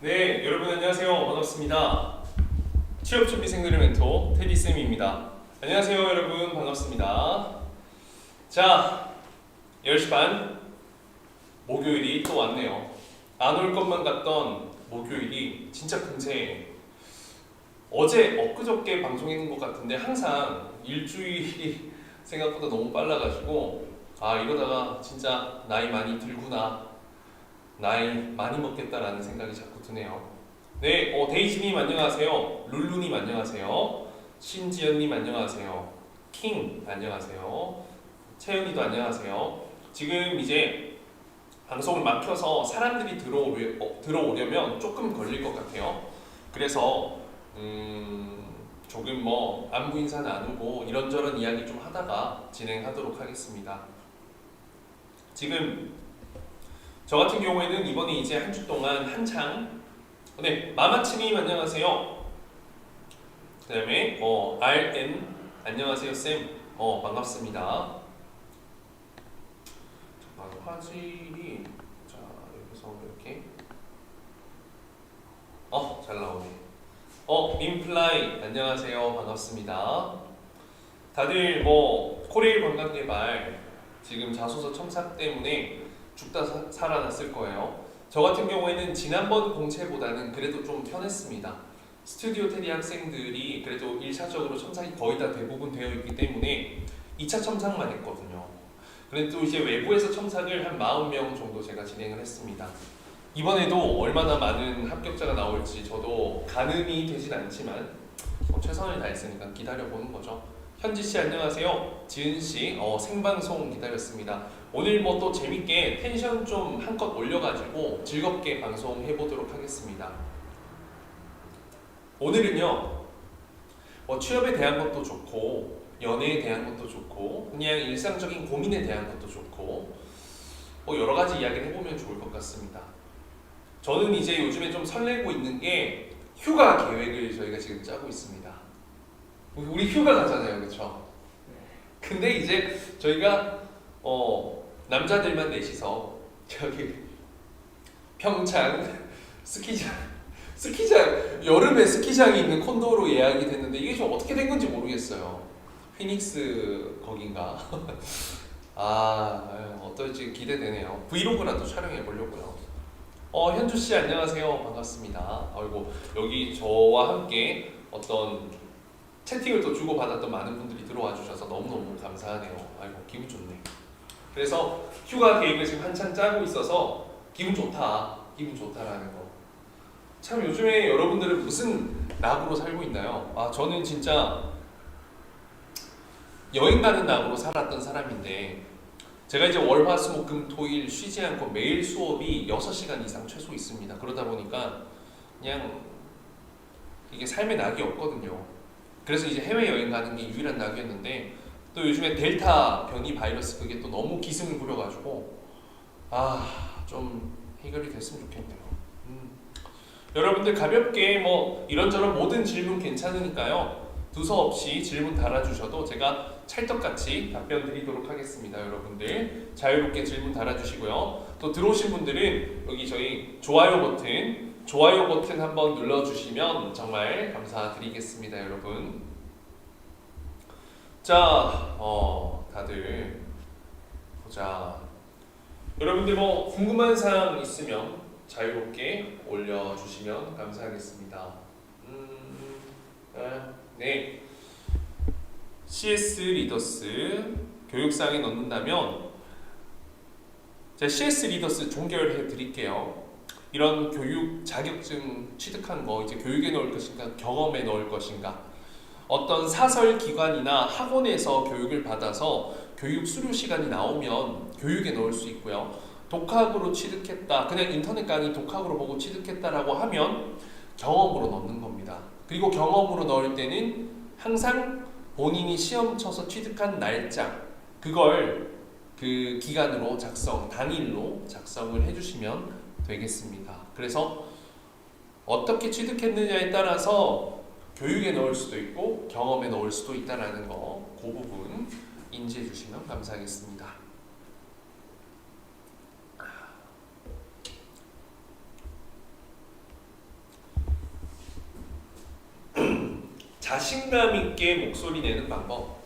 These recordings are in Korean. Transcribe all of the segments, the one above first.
네, 여러분 안녕하세요. 반갑습니다. 취업준비생들의 멘토 테디쌤입니다. 안녕하세요, 여러분. 반갑습니다. 자, 10시 반 목요일이 또 왔네요. 안 올 것만 같던 목요일이 진짜 금세 어제 엊그저께 방송했는 것 같은데 항상 일주일이 생각보다 너무 빨라가지고 이러다가 진짜 나이 많이 들구나, 나이 많이 먹겠다라는 생각이 자꾸 드네요. 네, 데이지님 안녕하세요. 룰루님 안녕하세요. 신지연님 안녕하세요. 킹 안녕하세요. 채연이도 안녕하세요. 지금 이제 방송을 막혀서 사람들이 들어오려면 조금 걸릴 것 같아요. 그래서 조금 안부 인사 나누고 이런저런 이야기 좀 하다가 진행하도록 하겠습니다. 지금 저 같은 경우에는 이번에 이제 한 주 동안 한창 마마치님 안녕하세요. 그 다음에 RN 안녕하세요 쌤. 반갑습니다. 잠깐 화질이 여기서 이렇게 잘 나오네. 민플라이 안녕하세요. 반갑습니다. 다들 코레일 관광개발 지금 자소서 첨삭 때문에 죽다 살아났을 거예요. 저 같은 경우에는 지난번 공채보다는 그래도 좀 편했습니다. 스튜디오 테리 학생들이 그래도 1차적으로 첨삭이 거의 다 대부분 되어 있기 때문에 2차 첨삭만 했거든요. 그래도 이제 외부에서 첨삭을 한 40명 정도 제가 진행을 했습니다. 이번에도 얼마나 많은 합격자가 나올지 저도 가늠이 되진 않지만 최선을 다했으니까 기다려보는 거죠. 현지씨 안녕하세요. 지은씨 생방송 기다렸습니다. 오늘 또 재밌게 텐션 좀 한껏 올려가지고 즐겁게 방송해보도록 하겠습니다. 오늘은요 취업에 대한 것도 좋고 연애에 대한 것도 좋고 그냥 일상적인 고민에 대한 것도 좋고 여러 가지 이야기를 해보면 좋을 것 같습니다. 저는 이제 요즘에 좀 설레고 있는 게 휴가 계획을 저희가 지금 짜고 있습니다. 우리 휴가 가잖아요, 그렇죠? 근데 이제 저희가 남자들만 넷이서 저기 평창 스키장 여름에 스키장이 있는 콘도로 예약이 됐는데 이게 좀 어떻게 된 건지 모르겠어요. 피닉스 거긴가? 어떨지 기대되네요. 브이로그라도 촬영해 보려고요. 현주씨 안녕하세요. 반갑습니다. 아이고 여기 저와 함께 어떤 채팅을 또 주고받았던 많은 분들이 들어와 주셔서 너무너무 감사하네요. 아이고 기분 좋네. 그래서 휴가 계획을 지금 한창 짜고 있어서 기분 좋다라는 거. 참 요즘에 여러분들은 무슨 낙으로 살고 있나요? 저는 진짜 여행 가는 낙으로 살았던 사람인데 제가 이제 월, 화, 수, 목, 금, 토, 일 쉬지 않고 매일 수업이 6시간 이상 최소 있습니다. 그러다 보니까 그냥 이게 삶의 낙이 없거든요. 그래서 이제 해외여행 가는 게 유일한 낙이었는데 또 요즘에 델타 변이 바이러스 그게 또 너무 기승을 부려가지고 좀 해결이 됐으면 좋겠네요. 여러분들 가볍게 이런저런 모든 질문 괜찮으니까요. 두서없이 질문 달아주셔도 제가 찰떡같이 답변 드리도록 하겠습니다. 여러분들 자유롭게 질문 달아주시고요. 또 들어오신 분들은 여기 저희 좋아요 버튼 한번 눌러주시면 정말 감사드리겠습니다. 여러분. 자, 다들 보자. 여러분들 궁금한 사항 있으면 자유롭게 올려주시면 감사하겠습니다. 네. CS 리더스 교육상에 넣는다면 제가 CS 리더스 종결해 드릴게요. 이런 교육 자격증 취득한 거 이제 교육에 넣을 것인가 경험에 넣을 것인가 어떤 사설 기관이나 학원에서 교육을 받아서 교육 수료 시간이 나오면 교육에 넣을 수 있고요. 독학으로 취득했다, 그냥 인터넷 강의 독학으로 보고 취득했다라고 하면 경험으로 넣는 겁니다. 그리고 경험으로 넣을 때는 항상 본인이 시험 쳐서 취득한 날짜 그걸 그 기간으로 당일로 작성을 해주시면 되겠습니다. 그래서 어떻게 취득했느냐에 따라서 교육에 넣을 수도 있고 경험에 넣을 수도 있다라는 거, 그 부분 인지해 주시면 감사하겠습니다. 자신감 있게 목소리 내는 방법.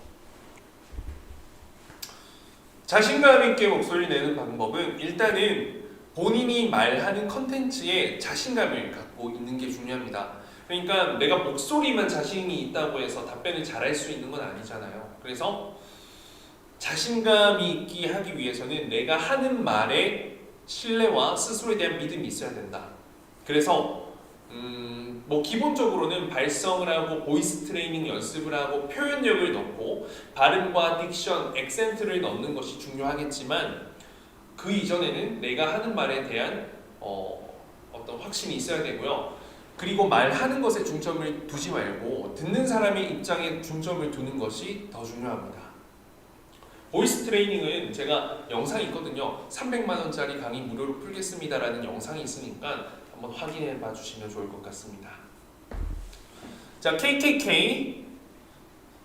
자신감 있게 목소리 내는 방법은 일단은 본인이 말하는 컨텐츠에 자신감을 갖고 있는 게 중요합니다. 그러니까 내가 목소리만 자신이 있다고 해서 답변을 잘할 수 있는 건 아니잖아요. 그래서 자신감이 있게 하기 위해서는 내가 하는 말에 신뢰와 스스로에 대한 믿음이 있어야 된다. 그래서 뭐 기본적으로는 발성을 하고 보이스 트레이닝 연습을 하고 표현력을 넣고 발음과 딕션, 액센트를 넣는 것이 중요하겠지만 그 이전에는 내가 하는 말에 대한 어떤 확신이 있어야 되고요. 그리고 말하는 것에 중점을 두지 말고 듣는 사람의 입장에 중점을 두는 것이 더 중요합니다. 보이스 트레이닝은 제가 영상이 있거든요. 300만 원짜리 강의 무료로 풀겠습니다라는 영상이 있으니까 한번 확인해 봐 주시면 좋을 것 같습니다. 자, KKK.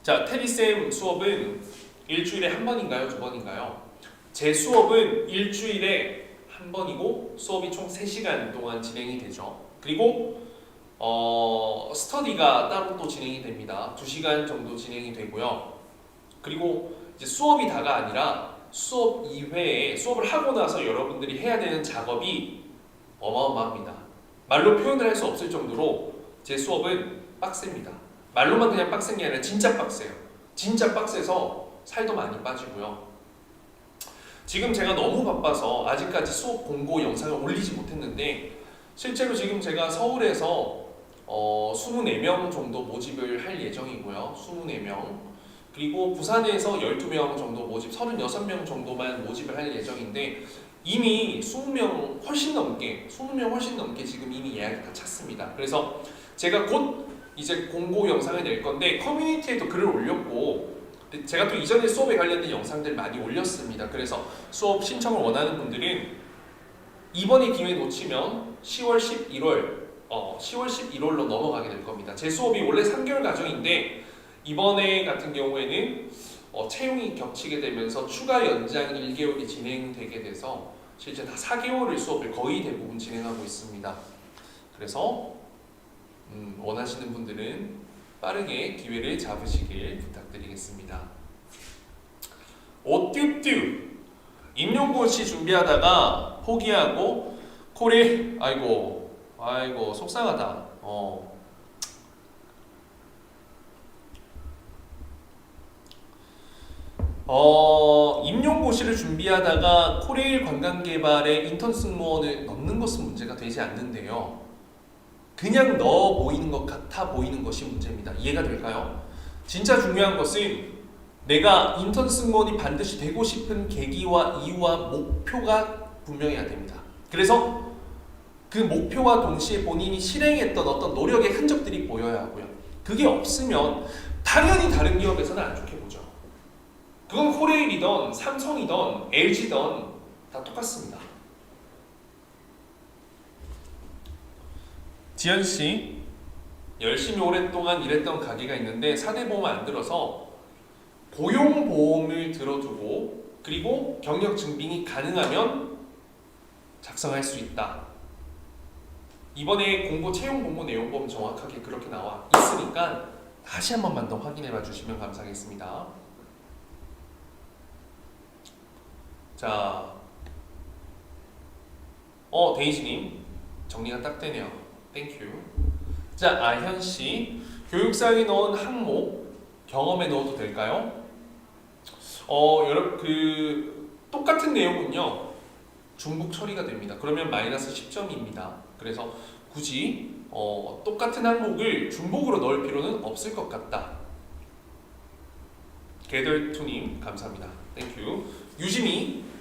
자, 테리쌤 수업은 일주일에 한 번인가요? 두 번인가요? 제 수업은 일주일에 한 번이고 수업이 총 3시간 동안 진행이 되죠. 그리고 스터디가 따로 또 진행이 됩니다. 2시간 정도 진행이 되고요. 그리고 이제 수업이 다가 아니라 수업 이외에 수업을 하고 나서 여러분들이 해야 되는 작업이 어마어마합니다. 말로 표현을 할 수 없을 정도로 제 수업은 빡셉니다. 말로만 그냥 빡센 게 아니라 진짜 빡세요. 진짜 빡세서 살도 많이 빠지고요. 지금 제가 너무 바빠서 아직까지 수업 공고 영상을 올리지 못했는데 실제로 지금 제가 서울에서 24명 정도 모집을 할 예정이고요. 24명. 그리고 부산에서 12명 정도 모집, 36명 정도만 모집을 할 예정인데 이미 20명 훨씬 넘게 지금 이미 예약이 다 찼습니다. 그래서 제가 곧 이제 공고 영상을 낼 건데 커뮤니티에도 글을 올렸고 제가 또 이전에 수업에 관련된 영상들 많이 올렸습니다. 그래서 수업 신청을 원하는 분들은 이번에 기회 놓치면 10월 11월로 넘어가게 될 겁니다. 제 수업이 원래 3개월 과정인데 이번에 같은 경우에는 채용이 겹치게 되면서 추가 연장 1개월이 진행되게 돼서 실제 다 4개월을 수업을 거의 대부분 진행하고 있습니다. 그래서 원하시는 분들은 빠르게 기회를 잡으시길 부탁드리겠습니다. 오뚜뚜 임용고시 준비하다가 포기하고 코리 아이고 속상하다. 임용고시를 준비하다가 코레일 관광개발에 인턴 승무원을 넣는 것은 문제가 되지 않는데요. 그냥 넣어 보이는 것 같아 보이는 것이 문제입니다. 이해가 될까요? 진짜 중요한 것은 내가 인턴 승무원이 반드시 되고 싶은 계기와 이유와 목표가 분명해야 됩니다. 그래서 그 목표와 동시에 본인이 실행했던 어떤 노력의 흔적들이 보여야 하고요. 그게 없으면 당연히 다른 기업에서는 안 좋게 보죠. 그건 코레일이든 삼성이든 LG든 다 똑같습니다. 지연씨, 열심히 오랫동안 일했던 가게가 있는데 4대 보험 안 들어서 고용보험을 들어두고 그리고 경력 증빙이 가능하면 작성할 수 있다. 이번에 공고 채용 공고 내용 보면 정확하게 그렇게 나와 있으니까 다시 한 번만 더 확인해 봐 주시면 감사하겠습니다. 자, 데이지님 정리가 딱 되네요. 땡큐. 자, 아현씨 교육상에 넣은 항목 경험에 넣어도 될까요? 여러분 똑같은 내용은요 중복 처리가 됩니다. 그러면 마이너스 10점입니다. 그래서 굳이 똑같은 항목을 중복으로 넣을 필요는 없을 것 같다. 게덜투님 감사합니다. 땡큐. 유진이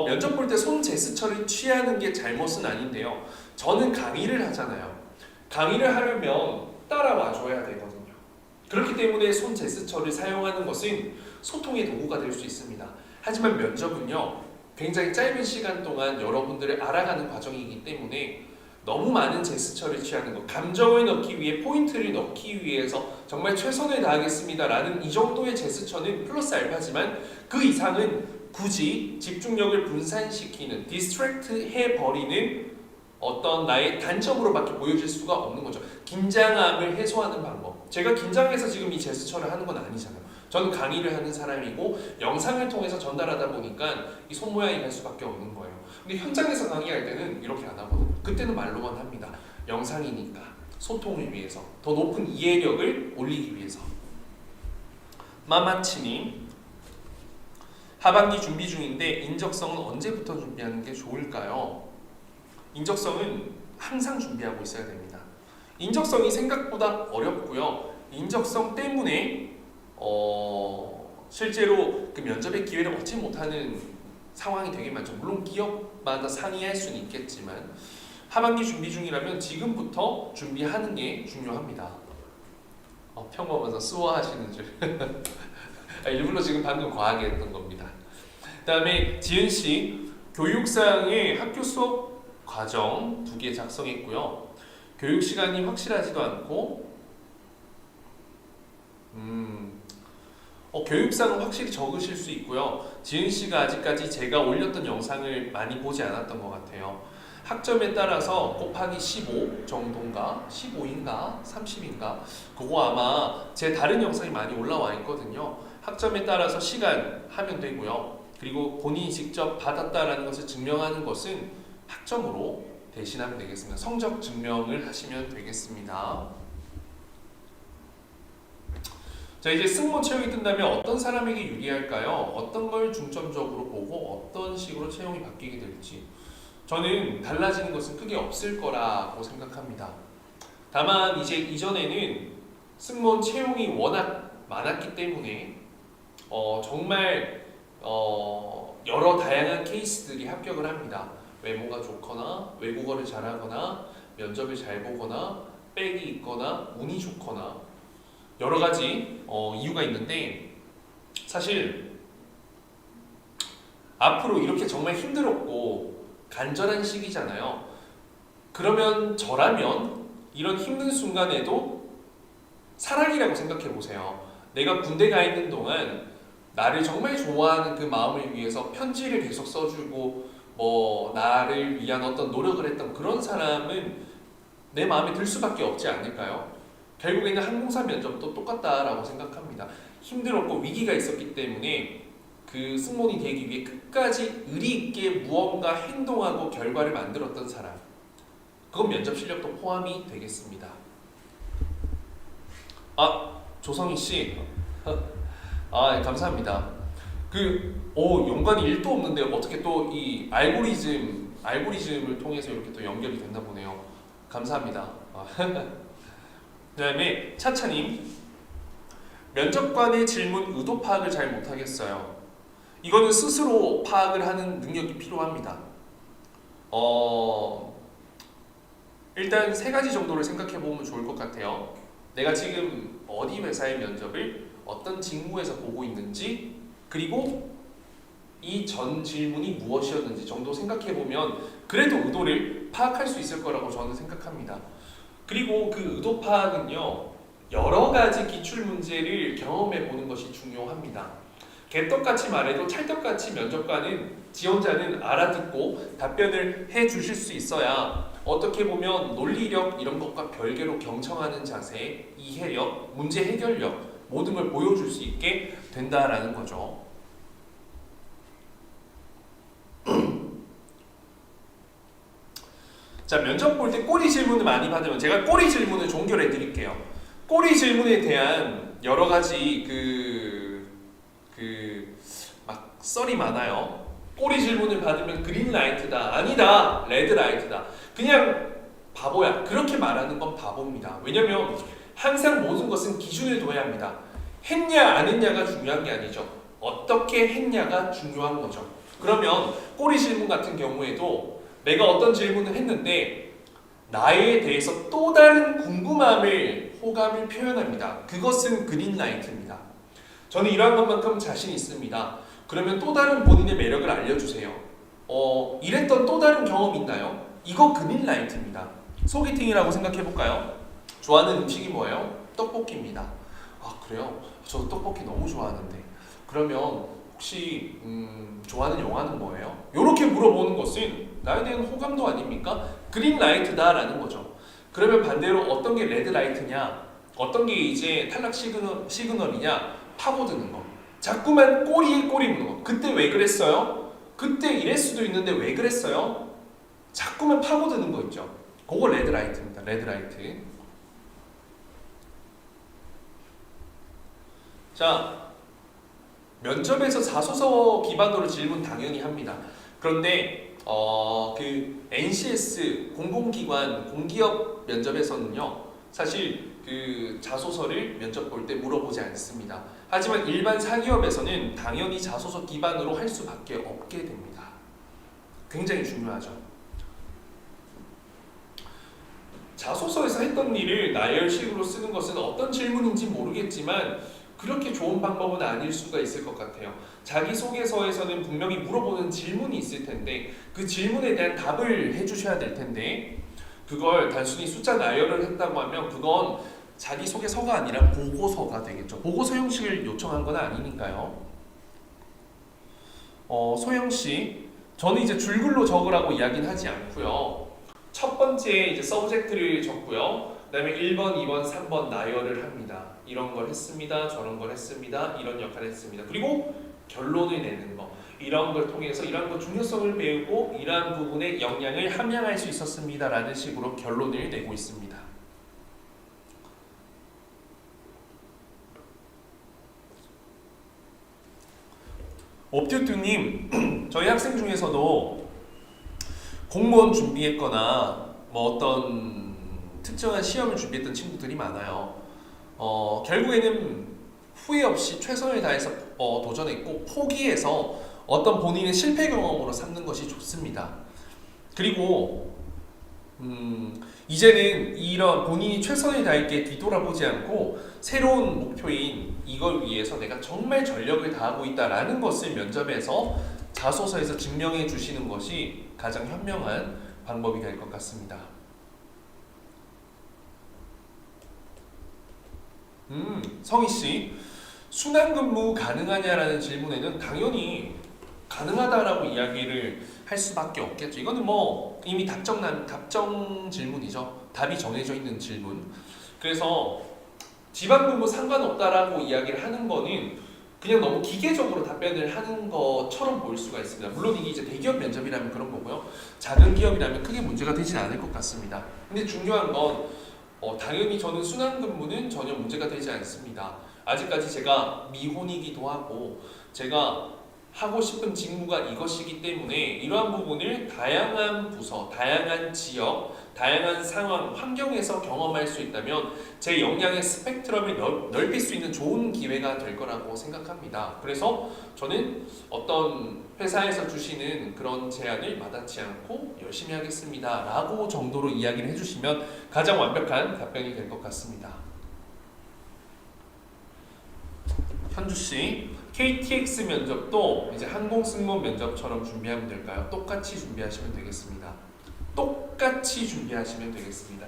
면접 볼 때 손 제스처를 취하는 게 잘못은 아닌데요. 저는 강의를 하잖아요. 강의를 하려면 따라와 줘야 되거든요. 그렇기 때문에 손 제스처를 사용하는 것은 소통의 도구가 될 수 있습니다. 하지만 면접은요 굉장히 짧은 시간 동안 여러분들을 알아가는 과정이기 때문에 너무 많은 제스처를 취하는 것, 감정을 넣기 위해 포인트를 넣기 위해서 정말 최선을 다하겠습니다 라는 이 정도의 제스처는 플러스 알파지만 그 이상은 굳이 집중력을 분산시키는 디스트랙트 해버리는 어떤 나의 단점으로밖에 보여질 수가 없는 거죠. 긴장함을 해소하는 방법. 제가 긴장해서 지금 이 제스처를 하는 건 아니잖아요. 저는 강의를 하는 사람이고 영상을 통해서 전달하다 보니까 이 손 모양이 갈 수밖에 없는 거예요. 근데 현장에서 강의할 때는 이렇게 안 하거든요. 그때는 말로만 합니다. 영상이니까 소통을 위해서 더 높은 이해력을 올리기 위해서. 마마치님, 하반기 준비 중인데 인적성은 언제부터 준비하는 게 좋을까요? 인적성은 항상 준비하고 있어야 됩니다. 인적성이 생각보다 어렵고요. 인적성 때문에 실제로 그 면접의 기회를 얻지 못하는 상황이 되게 많죠. 물론 기업마다 상이할 수는 있겠지만 하반기 준비 중이라면 지금부터 준비하는 게 중요합니다. 평범해서 수어하시는 줄. 일부러 지금 방금 과하게 했던 겁니다. 그 다음에 지은씨, 교육상의 학교 수업 과정 2개 작성했고요. 교육 시간이 확실하지도 않고 교육상은 확실히 적으실 수 있고요. 지은씨가 아직까지 제가 올렸던 영상을 많이 보지 않았던 것 같아요. 학점에 따라서 곱하기 15 정도인가? 15인가? 30인가? 그거 아마 제 다른 영상이 많이 올라와 있거든요. 학점에 따라서 시간 하면 되고요. 그리고 본인이 직접 받았다라는 것을 증명하는 것은 학점으로 대신하면 되겠습니다. 성적 증명을 하시면 되겠습니다. 자, 이제 승무원 채용이 뜬다면 어떤 사람에게 유리할까요? 어떤 걸 중점적으로 보고 어떤 식으로 채용이 바뀌게 될지 저는 달라지는 것은 크게 없을 거라고 생각합니다. 다만 이제 이전에는 승무원 채용이 워낙 많았기 때문에 정말 여러 다양한 케이스들이 합격을 합니다. 외모가 좋거나 외국어를 잘하거나 면접을 잘 보거나 백이 있거나 운이 좋거나 여러 가지 이유가 있는데 사실 앞으로 이렇게 정말 힘들었고 간절한 시기잖아요. 그러면 저라면 이런 힘든 순간에도 사랑이라고 생각해 보세요. 내가 군대 가 있는 동안 나를 정말 좋아하는 그 마음을 위해서 편지를 계속 써주고 나를 위한 어떤 노력을 했던 그런 사람은 내 마음에 들 수밖에 없지 않을까요? 결국에는 항공사 면접도 똑같다라고 생각합니다. 힘들었고 위기가 있었기 때문에 그 승무원이 되기 위해 끝까지 의리 있게 무언가 행동하고 결과를 만들었던 사람, 그건 면접 실력도 포함이 되겠습니다. 조성희 씨, 감사합니다. 연관이 1도 없는데 어떻게 또 이 알고리즘을 통해서 이렇게 또 연결이 됐나 보네요. 감사합니다. 그 다음에 차차님, 면접관의 질문 의도 파악을 잘 못하겠어요. 이거는 스스로 파악을 하는 능력이 필요합니다. 일단 3가지 정도를 생각해 보면 좋을 것 같아요. 내가 지금 어디 회사의 면접을 어떤 직무에서 보고 있는지, 그리고 이 전 질문이 무엇이었는지 정도 생각해 보면 그래도 의도를 파악할 수 있을 거라고 저는 생각합니다. 그리고 그 의도 파악은요, 여러 가지 기출 문제를 경험해 보는 것이 중요합니다. 개떡같이 말해도 찰떡같이 면접관은 지원자는 알아듣고 답변을 해 주실 수 있어야 어떻게 보면 논리력 이런 것과 별개로 경청하는 자세, 이해력, 문제 해결력 모든 걸 보여줄 수 있게 된다라는 거죠. 자, 면접 볼 때 꼬리 질문을 많이 받으면 제가 꼬리 질문을 종결해 드릴게요. 꼬리 질문에 대한 여러 가지 막 썰이 많아요. 꼬리 질문을 받으면 그린라이트다, 아니다, 레드라이트다. 그냥 바보야. 그렇게 말하는 건 바보입니다. 왜냐면 항상 모든 것은 기준을 둬야 합니다. 했냐 안 했냐가 중요한 게 아니죠. 어떻게 했냐가 중요한 거죠. 그러면 꼬리 질문 같은 경우에도 내가 어떤 질문을 했는데 나에 대해서 또 다른 궁금함을, 호감을 표현합니다. 그것은 그린라이트입니다. 저는 이러한 것만큼 자신 있습니다. 그러면 또 다른 본인의 매력을 알려주세요. 이랬던 또 다른 경험 있나요? 이거 그린라이트입니다. 소개팅이라고 생각해볼까요? 좋아하는 음식이 뭐예요? 떡볶이입니다. 그래요? 저도 떡볶이 너무 좋아하는데. 그러면 혹시 좋아하는 영화는 뭐예요? 이렇게 물어보는 것은 나에 대한 호감도 아닙니까? 그린라이트다라는 거죠. 그러면 반대로 어떤 게 레드라이트냐, 어떤 게 이제 탈락 시그널이냐, 파고드는 거. 자꾸만 꼬리에 꼬리 무는 거. 그때 왜 그랬어요? 그때 이럴 수도 있는데 왜 그랬어요? 자꾸만 파고드는 거 있죠. 그거 레드라이트입니다. 레드라이트. 자, 면접에서 자소서 기반으로 질문 당연히 합니다. 그런데 그 NCS 공공기관 공기업 면접에서는요, 사실 그 자소서를 면접 볼 때 물어보지 않습니다. 하지만 일반 사기업에서는 당연히 자소서 기반으로 할 수밖에 없게 됩니다. 굉장히 중요하죠. 자소서에서 했던 일을 나열식으로 쓰는 것은 어떤 질문인지 모르겠지만 그렇게 좋은 방법은 아닐 수가 있을 것 같아요. 자기소개서에서는 분명히 물어보는 질문이 있을 텐데 그 질문에 대한 답을 해주셔야 될 텐데 그걸 단순히 숫자 나열을 했다고 하면 그건 자기소개서가 아니라 보고서가 되겠죠. 보고서 형식을 요청한 건 아니니까요. 소영씨, 저는 이제 줄글로 적으라고 이야기는 하지 않고요. 첫 번째 이제 서브젝트를 적고요. 그 다음에 1번, 2번, 3번 나열을 합니다. 이런 걸 했습니다. 저런 걸 했습니다. 이런 역할을 했습니다. 그리고 결론을 내는 거. 이런 걸 통해서 이런 거 중요성을 배우고 이러한 부분에 영향을 함양할 수 있었습니다. 라는 식으로 결론을 내고 있습니다. 옵튜트님, 저희 학생 중에서도 공무원 준비했거나 뭐 어떤 특정한 시험을 준비했던 친구들이 많아요. 결국에는 후회 없이 최선을 다해서 도전했고 포기해서 어떤 본인의 실패 경험으로 삼는 것이 좋습니다. 그리고 이제는 이런 본인이 최선을 다할게 뒤돌아보지 않고 새로운 목표인 이걸 위해서 내가 정말 전력을 다하고 있다라는 것을 면접에서 자소서에서 증명해 주시는 것이 가장 현명한 방법이 될 것 같습니다. 성희씨, 순환근무 가능하냐라는 질문에는 당연히 가능하다라고 이야기를 할 수밖에 없겠죠. 이거는 뭐 이미 답정 질문이죠. 답이 정해져 있는 질문. 그래서 지방근무 상관없다라고 이야기를 하는 거는 그냥 너무 기계적으로 답변을 하는 것처럼 보일 수가 있습니다. 물론 이게 이제 대기업 면접이라면 그런 거고요. 작은 기업이라면 크게 문제가 되진 않을 것 같습니다. 근데 중요한 건 당연히 저는 순환근무는 전혀 문제가 되지 않습니다. 아직까지 제가 미혼이기도 하고 제가 하고 싶은 직무가 이것이기 때문에 이러한 부분을 다양한 부서, 다양한 지역, 다양한 상황, 환경에서 경험할 수 있다면 제 역량의 스펙트럼을 넓힐 수 있는 좋은 기회가 될 거라고 생각합니다. 그래서 저는 어떤 회사에서 주시는 그런 제안을 마다치 않고 열심히 하겠습니다 라고 정도로 이야기를 해주시면 가장 완벽한 답변이 될 것 같습니다. 현주씨, KTX 면접도 이제 항공승무원 면접처럼 준비하면 될까요? 똑같이 준비하시면 되겠습니다. 똑같이 준비하시면 되겠습니다.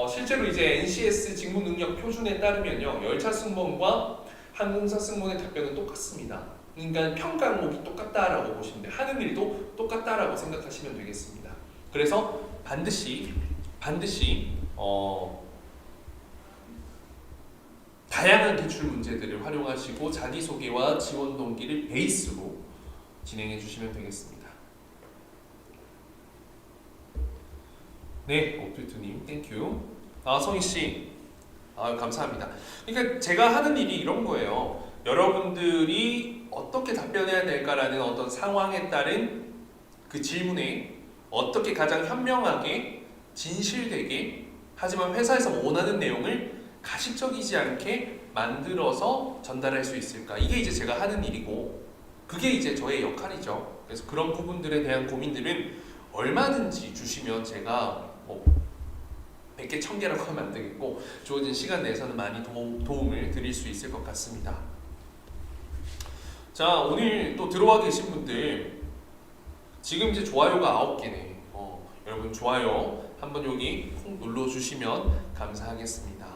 실제로 이제 NCS 직무 능력 표준에 따르면요, 열차 승무원과 항공사 승무원의 답변은 똑같습니다. 그러니까 평가 항목이 똑같다라고 보시면 돼요. 하는 일도 똑같다라고 생각하시면 되겠습니다. 그래서 반드시 다양한 기출 문제들을 활용하시고 자기소개와 지원 동기를 베이스로 진행해 주시면 되겠습니다. 네, 옵튜트님, 땡큐. 성희씨, 감사합니다. 그러니까 제가 하는 일이 이런 거예요. 여러분들이 어떻게 답변해야 될까라는 어떤 상황에 따른 그 질문에 어떻게 가장 현명하게, 진실되게, 하지만 회사에서 원하는 내용을 가식적이지 않게 만들어서 전달할 수 있을까? 이게 이제 제가 하는 일이고 그게 이제 저의 역할이죠. 그래서 그런 부분들에 대한 고민들은 얼마든지 주시면 제가 100개, 1000개라고 하면 안 되겠고 주어진 시간 내에서는 많이 도움을 드릴 수 있을 것 같습니다. 자, 오늘 또 들어와 계신 분들 지금 이제 좋아요가 9개네. 여러분 좋아요 한번 여기 콕 눌러주시면 감사하겠습니다.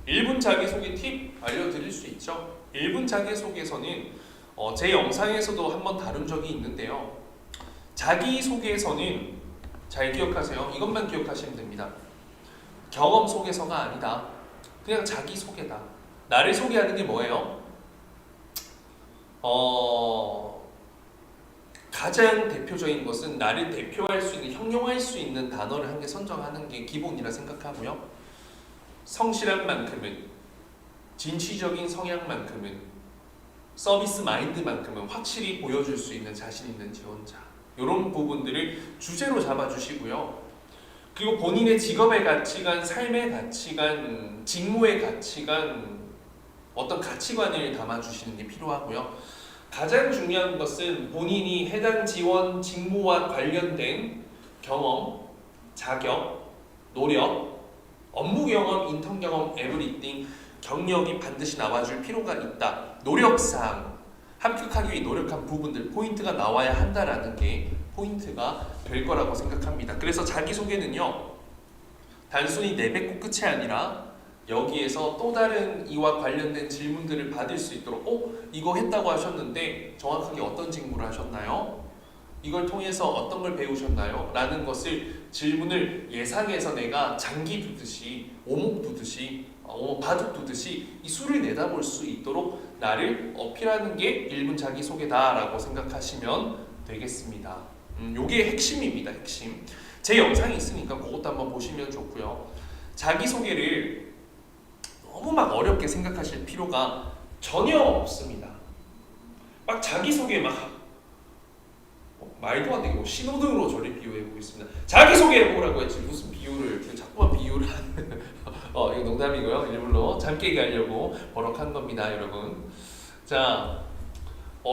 1분 자기소개 팁 알려드릴 수 있죠. 1분 자기소개서는 제 영상에서도 한번 다룬 적이 있는데요. 자기소개서는 잘 기억하세요. 이것만 기억하시면 됩니다. 경험 소개서가 아니다. 그냥 자기소개다. 나를 소개하는 게 뭐예요? 가장 대표적인 것은 나를 대표할 수 있는, 형용할 수 있는 단어를 한 개 선정하는 게 기본이라 생각하고요. 성실한 만큼은, 진취적인 성향만큼은, 서비스 마인드만큼은 확실히 보여줄 수 있는 자신 있는 지원자. 이런 부분들을 주제로 잡아주시고요. 그리고 본인의 직업의 가치관, 삶의 가치관, 직무의 가치관, 어떤 가치관을 담아주시는 게 필요하고요. 가장 중요한 것은 본인이 해당 지원 직무와 관련된 경험, 자격, 노력, 업무 경험, 인턴 경험, 에브리띵 경력이 반드시 나와줄 필요가 있다. 노력상 합격하기 위해 노력한 부분들, 포인트가 나와야 한다라는 게 포인트가 될 거라고 생각합니다. 그래서 자기소개는요, 단순히 내뱉고 끝이 아니라 여기에서 또 다른 이와 관련된 질문들을 받을 수 있도록 이거 했다고 하셨는데 정확하게 어떤 직무를 하셨나요? 이걸 통해서 어떤 걸 배우셨나요? 라는 것을 질문을 예상해서 내가 장기 두듯이, 오목 두듯이, 바둑 두듯이 이 수를 내다볼 수 있도록 나를 어필하는 게 1분 자기소개다라고 생각하시면 되겠습니다. 요게 핵심입니다. 핵심. 제 영상이 있으니까 그것도 한번 보시면 좋고요. 자기소개를 너무 막 어렵게 생각하실 필요가 전혀 없습니다. 막 자기소개 말도 안 되게 신호등으로 저를 비유해 보겠습니다. 자기소개 해보라고 했지 무슨 비유를 자꾸만 비유를 하는 이거 농담이고요. 일부러 잠 깨게 하려고 버럭한 겁니다, 여러분. 자,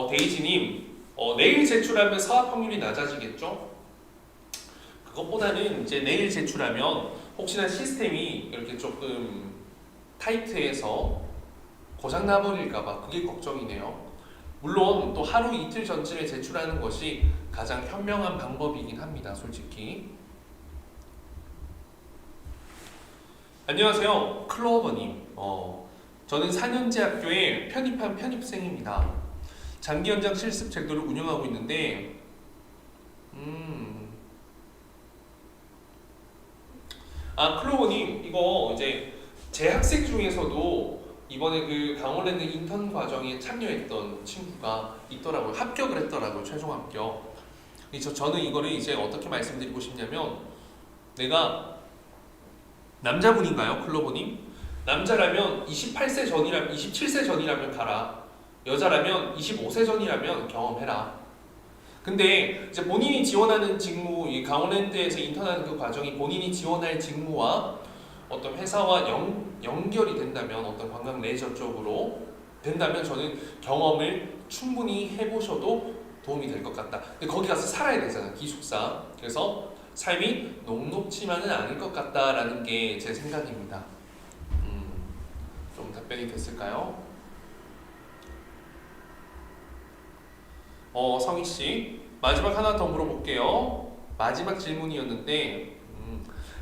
데이지님, 내일 제출하면 사업 확률이 낮아지겠죠? 그것보다는 이제 내일 제출하면 혹시나 시스템이 이렇게 조금 타이트해서 고장 나버릴까봐 그게 걱정이네요. 물론 또 하루 이틀 전쯤에 제출하는 것이 가장 현명한 방법이긴 합니다, 솔직히. 안녕하세요, 클로버님. 저는 4년제 학교에 편입한 편입생입니다. 장기 연장 실습 제도를 운영하고 있는데, 클로버님, 이거 이제 제 학생 중에서도 이번에 그 강원랜드 인턴 과정에 참여했던 친구가 있더라고요. 합격을 했더라고요, 최종 합격. 저는 이거를 이제 어떻게 말씀드리고 싶냐면, 내가 남자분인가요, 클로버님? 남자라면 28세 전이라면, 27세 전이라면 가라. 여자라면 25세 전이라면 경험해라. 근데 이제 본인이 지원하는 직무, 이 강원랜드에서 인턴하는 그 과정이 본인이 지원할 직무와 어떤 회사와 연결이 된다면, 어떤 관광 레저 쪽으로 된다면 저는 경험을 충분히 해보셔도 도움이 될 것 같다. 근데 거기 가서 살아야 되잖아, 기숙사. 그래서 삶이 녹록지만은 않을 것 같다라는 게 제 생각입니다. 좀 답변이 됐을까요? 성희씨, 마지막 하나 더 물어볼게요. 마지막 질문이었는데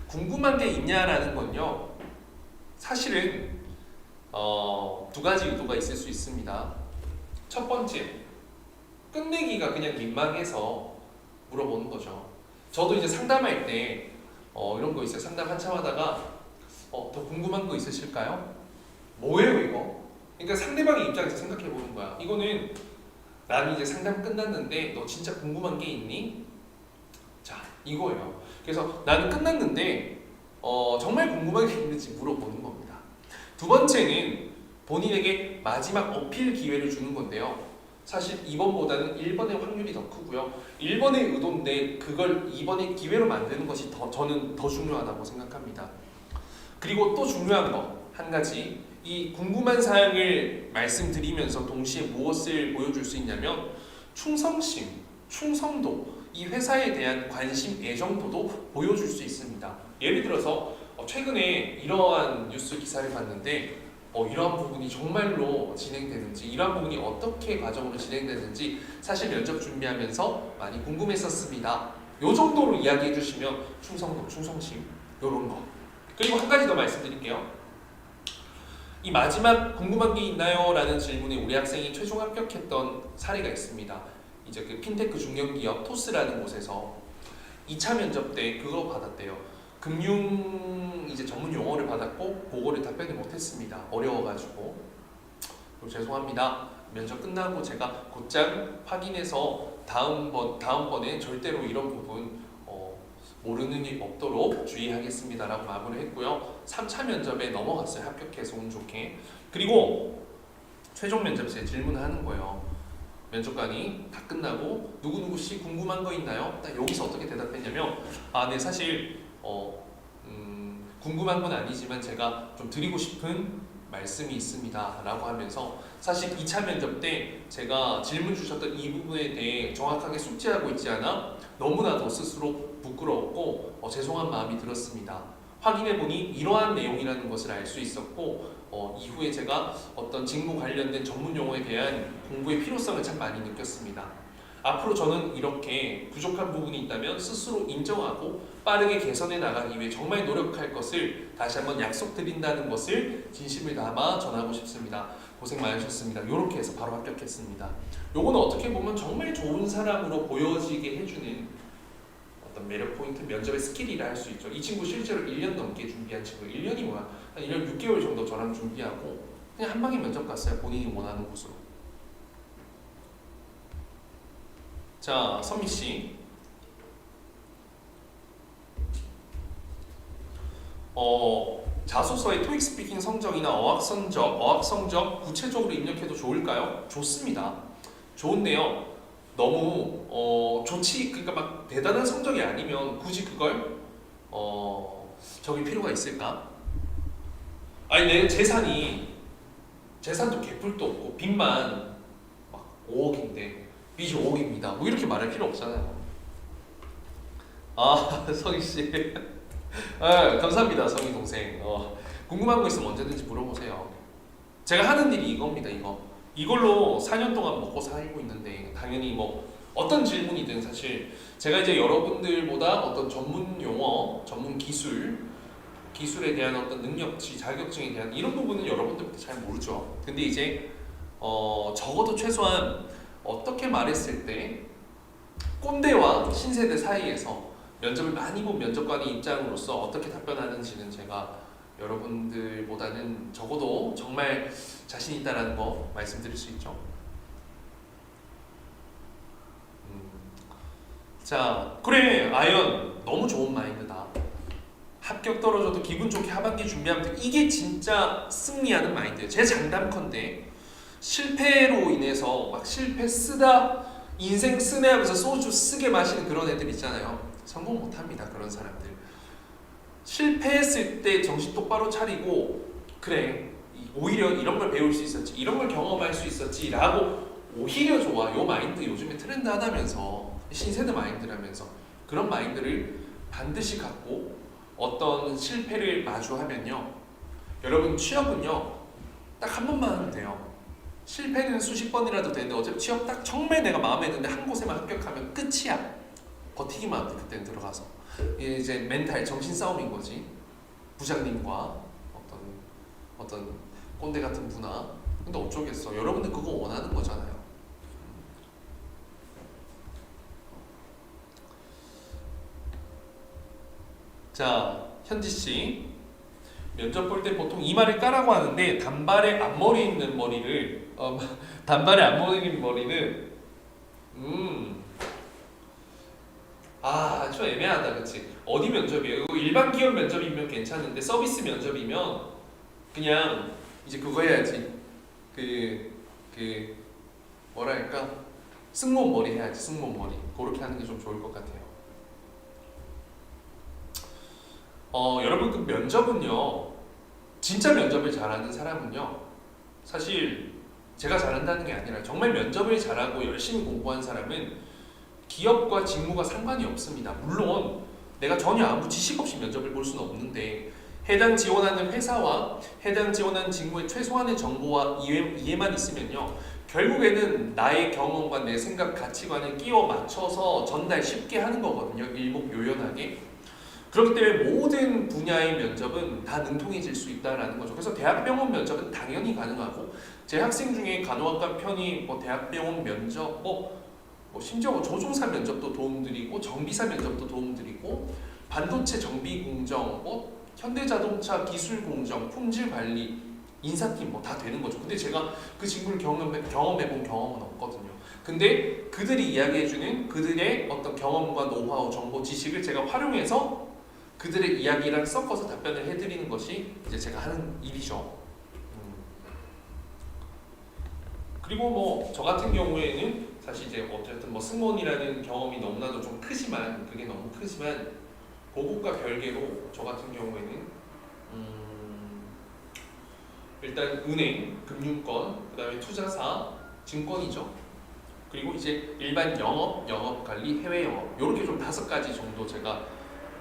궁금한 게 있냐라는 건요, 사실은 두 가지 의도가 있을 수 있습니다. 첫 번째, 끝내기가 그냥 민망해서 물어보는 거죠. 저도 이제 상담할 때 이런 거 있어요. 상담 한참 하다가 더 궁금한 거 있으실까요? 뭐예요 이거? 그러니까 상대방의 입장에서 생각해 보는 거야. 이거는 나는 이제 상담 끝났는데 너 진짜 궁금한 게 있니? 자, 이거예요. 그래서 나는 끝났는데 정말 궁금한 게 있는지 물어보는 겁니다. 두 번째는 본인에게 마지막 어필 기회를 주는 건데요. 사실 2번보다는 1번의 확률이 더 크고요. 1번의 의도인데 그걸 2번의 기회로 만드는 것이 저는 더 중요하다고 생각합니다. 그리고 또 중요한 거 한 가지, 이 궁금한 사항을 말씀드리면서 동시에 무엇을 보여줄 수 있냐면 충성심, 충성도, 이 회사에 대한 관심, 애정도도 보여줄 수 있습니다. 예를 들어서 최근에 이러한 뉴스 기사를 봤는데 이러한 부분이 정말로 진행되는지, 이러한 부분이 어떻게 과정으로 진행되는지 사실 면접 준비하면서 많이 궁금했었습니다. 요 정도로 이야기해 주시면 충성도, 충성심, 요런 거. 그리고 한 가지 더 말씀드릴게요. 이 마지막 궁금한 게 있나요? 라는 질문에 우리 학생이 최종 합격했던 사례가 있습니다. 이제 그 핀테크 중견기업 토스라는 곳에서 2차 면접 때 그거 받았대요. 금융 이제 전문 용어를 받았고 그거를 답변을 못했습니다. 어려워가지고. 죄송합니다. 면접 끝나고 제가 곧장 확인해서 다음번에 절대로 이런 부분 모르는 일 없도록 주의하겠습니다라고 마무리를 했고요. 3차 면접에 넘어갔어요. 합격해서 운 좋게. 그리고 최종 면접에 질문을 하는 거예요. 면접관이 다 끝나고 누구누구 씨 궁금한 거 있나요? 딱 여기서 어떻게 대답했냐면 네 사실 궁금한 건 아니지만 제가 좀 드리고 싶은 말씀이 있습니다 라고 하면서 사실 2차 면접 때 제가 질문 주셨던 이 부분에 대해 정확하게 숙지하고 있지 않아 너무나도 스스로 부끄러웠고 죄송한 마음이 들었습니다. 확인해보니 이러한 내용이라는 것을 알 수 있었고 이후에 제가 어떤 직무 관련된 전문 용어에 대한 공부의 필요성을 참 많이 느꼈습니다. 앞으로 저는 이렇게 부족한 부분이 있다면 스스로 인정하고 빠르게 개선해 나가기 위해 정말 노력할 것을 다시 한번 약속드린다는 것을 진심을 담아 전하고 싶습니다. 고생 많으셨습니다. 이렇게 해서 바로 합격했습니다. 요거는 어떻게 보면 정말 좋은 사람으로 보여지게 해주는 어떤 매력 포인트, 면접의 스킬이라 할 수 있죠. 이 친구 실제로 1년 넘게 준비한 친구, 1년이 뭐야? 한 1년 6개월 정도 저랑 준비하고 그냥 한 방에 면접 갔어요. 본인이 원하는 곳으로. 자, 선미씨. 자소서에 토익 스피킹 성적이나 어학 성적 구체적으로 입력해도 좋을까요? 좋습니다. 좋은데요. 너무 그러니까 막 대단한 성적이 아니면 굳이 그걸 적을 필요가 있을까? 아니 내 재산도 개뿔도 없고 빚만 막 5억인데 빚이 5억입니다. 뭐 이렇게 말할 필요 없잖아요. 성희 씨. 감사합니다, 성희 동생. 궁금한 거 있으면 언제든지 물어보세요. 제가 하는 일이 이겁니다, 이걸로 4년 동안 먹고 살고 있는데 당연히 뭐 어떤 질문이든 사실 제가 이제 여러분들보다 어떤 전문 용어, 전문 기술에 대한 어떤 능력치, 자격증에 대한 이런 부분은 여러분들부터 잘 모르죠. 근데 이제 적어도 최소한 어떻게 말했을 때 꼰대와 신세대 사이에서 면접을 많이 본 면접관의 입장으로서 어떻게 답변하는지는 제가 여러분들보다는 적어도 정말 자신 있다라는 거 말씀드릴 수 있죠. 자, 그래 아연 너무 좋은 마인드다. 합격 떨어져도 기분 좋게 하반기 준비하면 돼. 이게 진짜 승리하는 마인드예요. 제 장담컨대 실패로 인해서 막 실패 쓰다 인생 쓰네 하면서 소주 쓰게 마시는 그런 애들 있잖아요. 성공 못합니다. 그런 사람들. 실패했을 때 정신 똑바로 차리고 그래 오히려 이런 걸 배울 수 있었지, 이런 걸 경험할 수 있었지 라고 오히려 좋아. 요 마인드 요즘에 트렌드 하다면서 신세대 마인드라면서 그런 마인드를 반드시 갖고 어떤 실패를 마주하면요, 여러분 취업은요 딱 한 번만 하면 돼요. 실패는 수십 번이라도 되는데 어차피 취업 딱 정말 내가 마음에 드는데 한 곳에만 합격하면 끝이야. 버티기만 하면 돼. 그때는 들어가서 이제 멘탈 정신 싸움인 거지. 부장님과 어떤 꼰대 같은 문화. 근데 어쩌겠어. 여러분들 그거 원하는 거잖아요. 자, 현지 씨. 면접 볼 때 보통 이마를 까라고 하는데 단발에 앞머리 있는 머리를 단발에 앞머리 있는 머리는 좀 애매하다, 그치? 어디 면접이에요? 일반 기업 면접이면 괜찮은데 서비스 면접이면 그냥 이제 그거 해야지. 뭐랄까? 승무원 머리 해야지, 승무원 머리. 그렇게 하는 게 좀 좋을 것 같아요. 여러분 그 면접은요, 진짜 면접을 잘하는 사람은요, 사실 제가 잘한다는 게 아니라 정말 면접을 잘하고 열심히 공부한 사람은 기업과 직무가 상관이 없습니다. 물론 내가 전혀 아무 지식 없이 면접을 볼 수는 없는데 해당 지원하는 회사와 해당 지원하는 직무의 최소한의 정보와 이해만 있으면요, 결국에는 나의 경험과 내 생각, 가치관을 끼워 맞춰서 전달 쉽게 하는 거거든요. 일목요연하게. 그렇기 때문에 모든 분야의 면접은 다 능통해질 수 있다라는 거죠. 그래서 대학병원 면접은 당연히 가능하고 제 학생 중에 간호학과 편이 뭐 대학병원 면접, 심지어 뭐 조종사 면접도 도움드리고 정비사 면접도 도움드리고 반도체 정비 공정, 현대자동차 기술 공정, 품질 관리, 인사팀 뭐 다 되는 거죠. 근데 제가 그 친구를 경험해본 경험은 없거든요. 근데 그들이 이야기해주는 그들의 어떤 경험과 노하우, 정보, 지식을 제가 활용해서 그들의 이야기랑 섞어서 답변을 해드리는 것이 이제 제가 하는 일이죠. 그리고 뭐 저 같은 경우에는 사실 이제 어쨌든 뭐 승무원이라는 경험이 너무나도 좀 크지만 그게 너무 크지만 그것과 별개로 저 같은 경우에는 일단 은행, 금융권, 그다음에 투자사, 증권이죠. 그리고 이제 일반 영업 관리, 해외 영업 이렇게 좀 5가지 정도 제가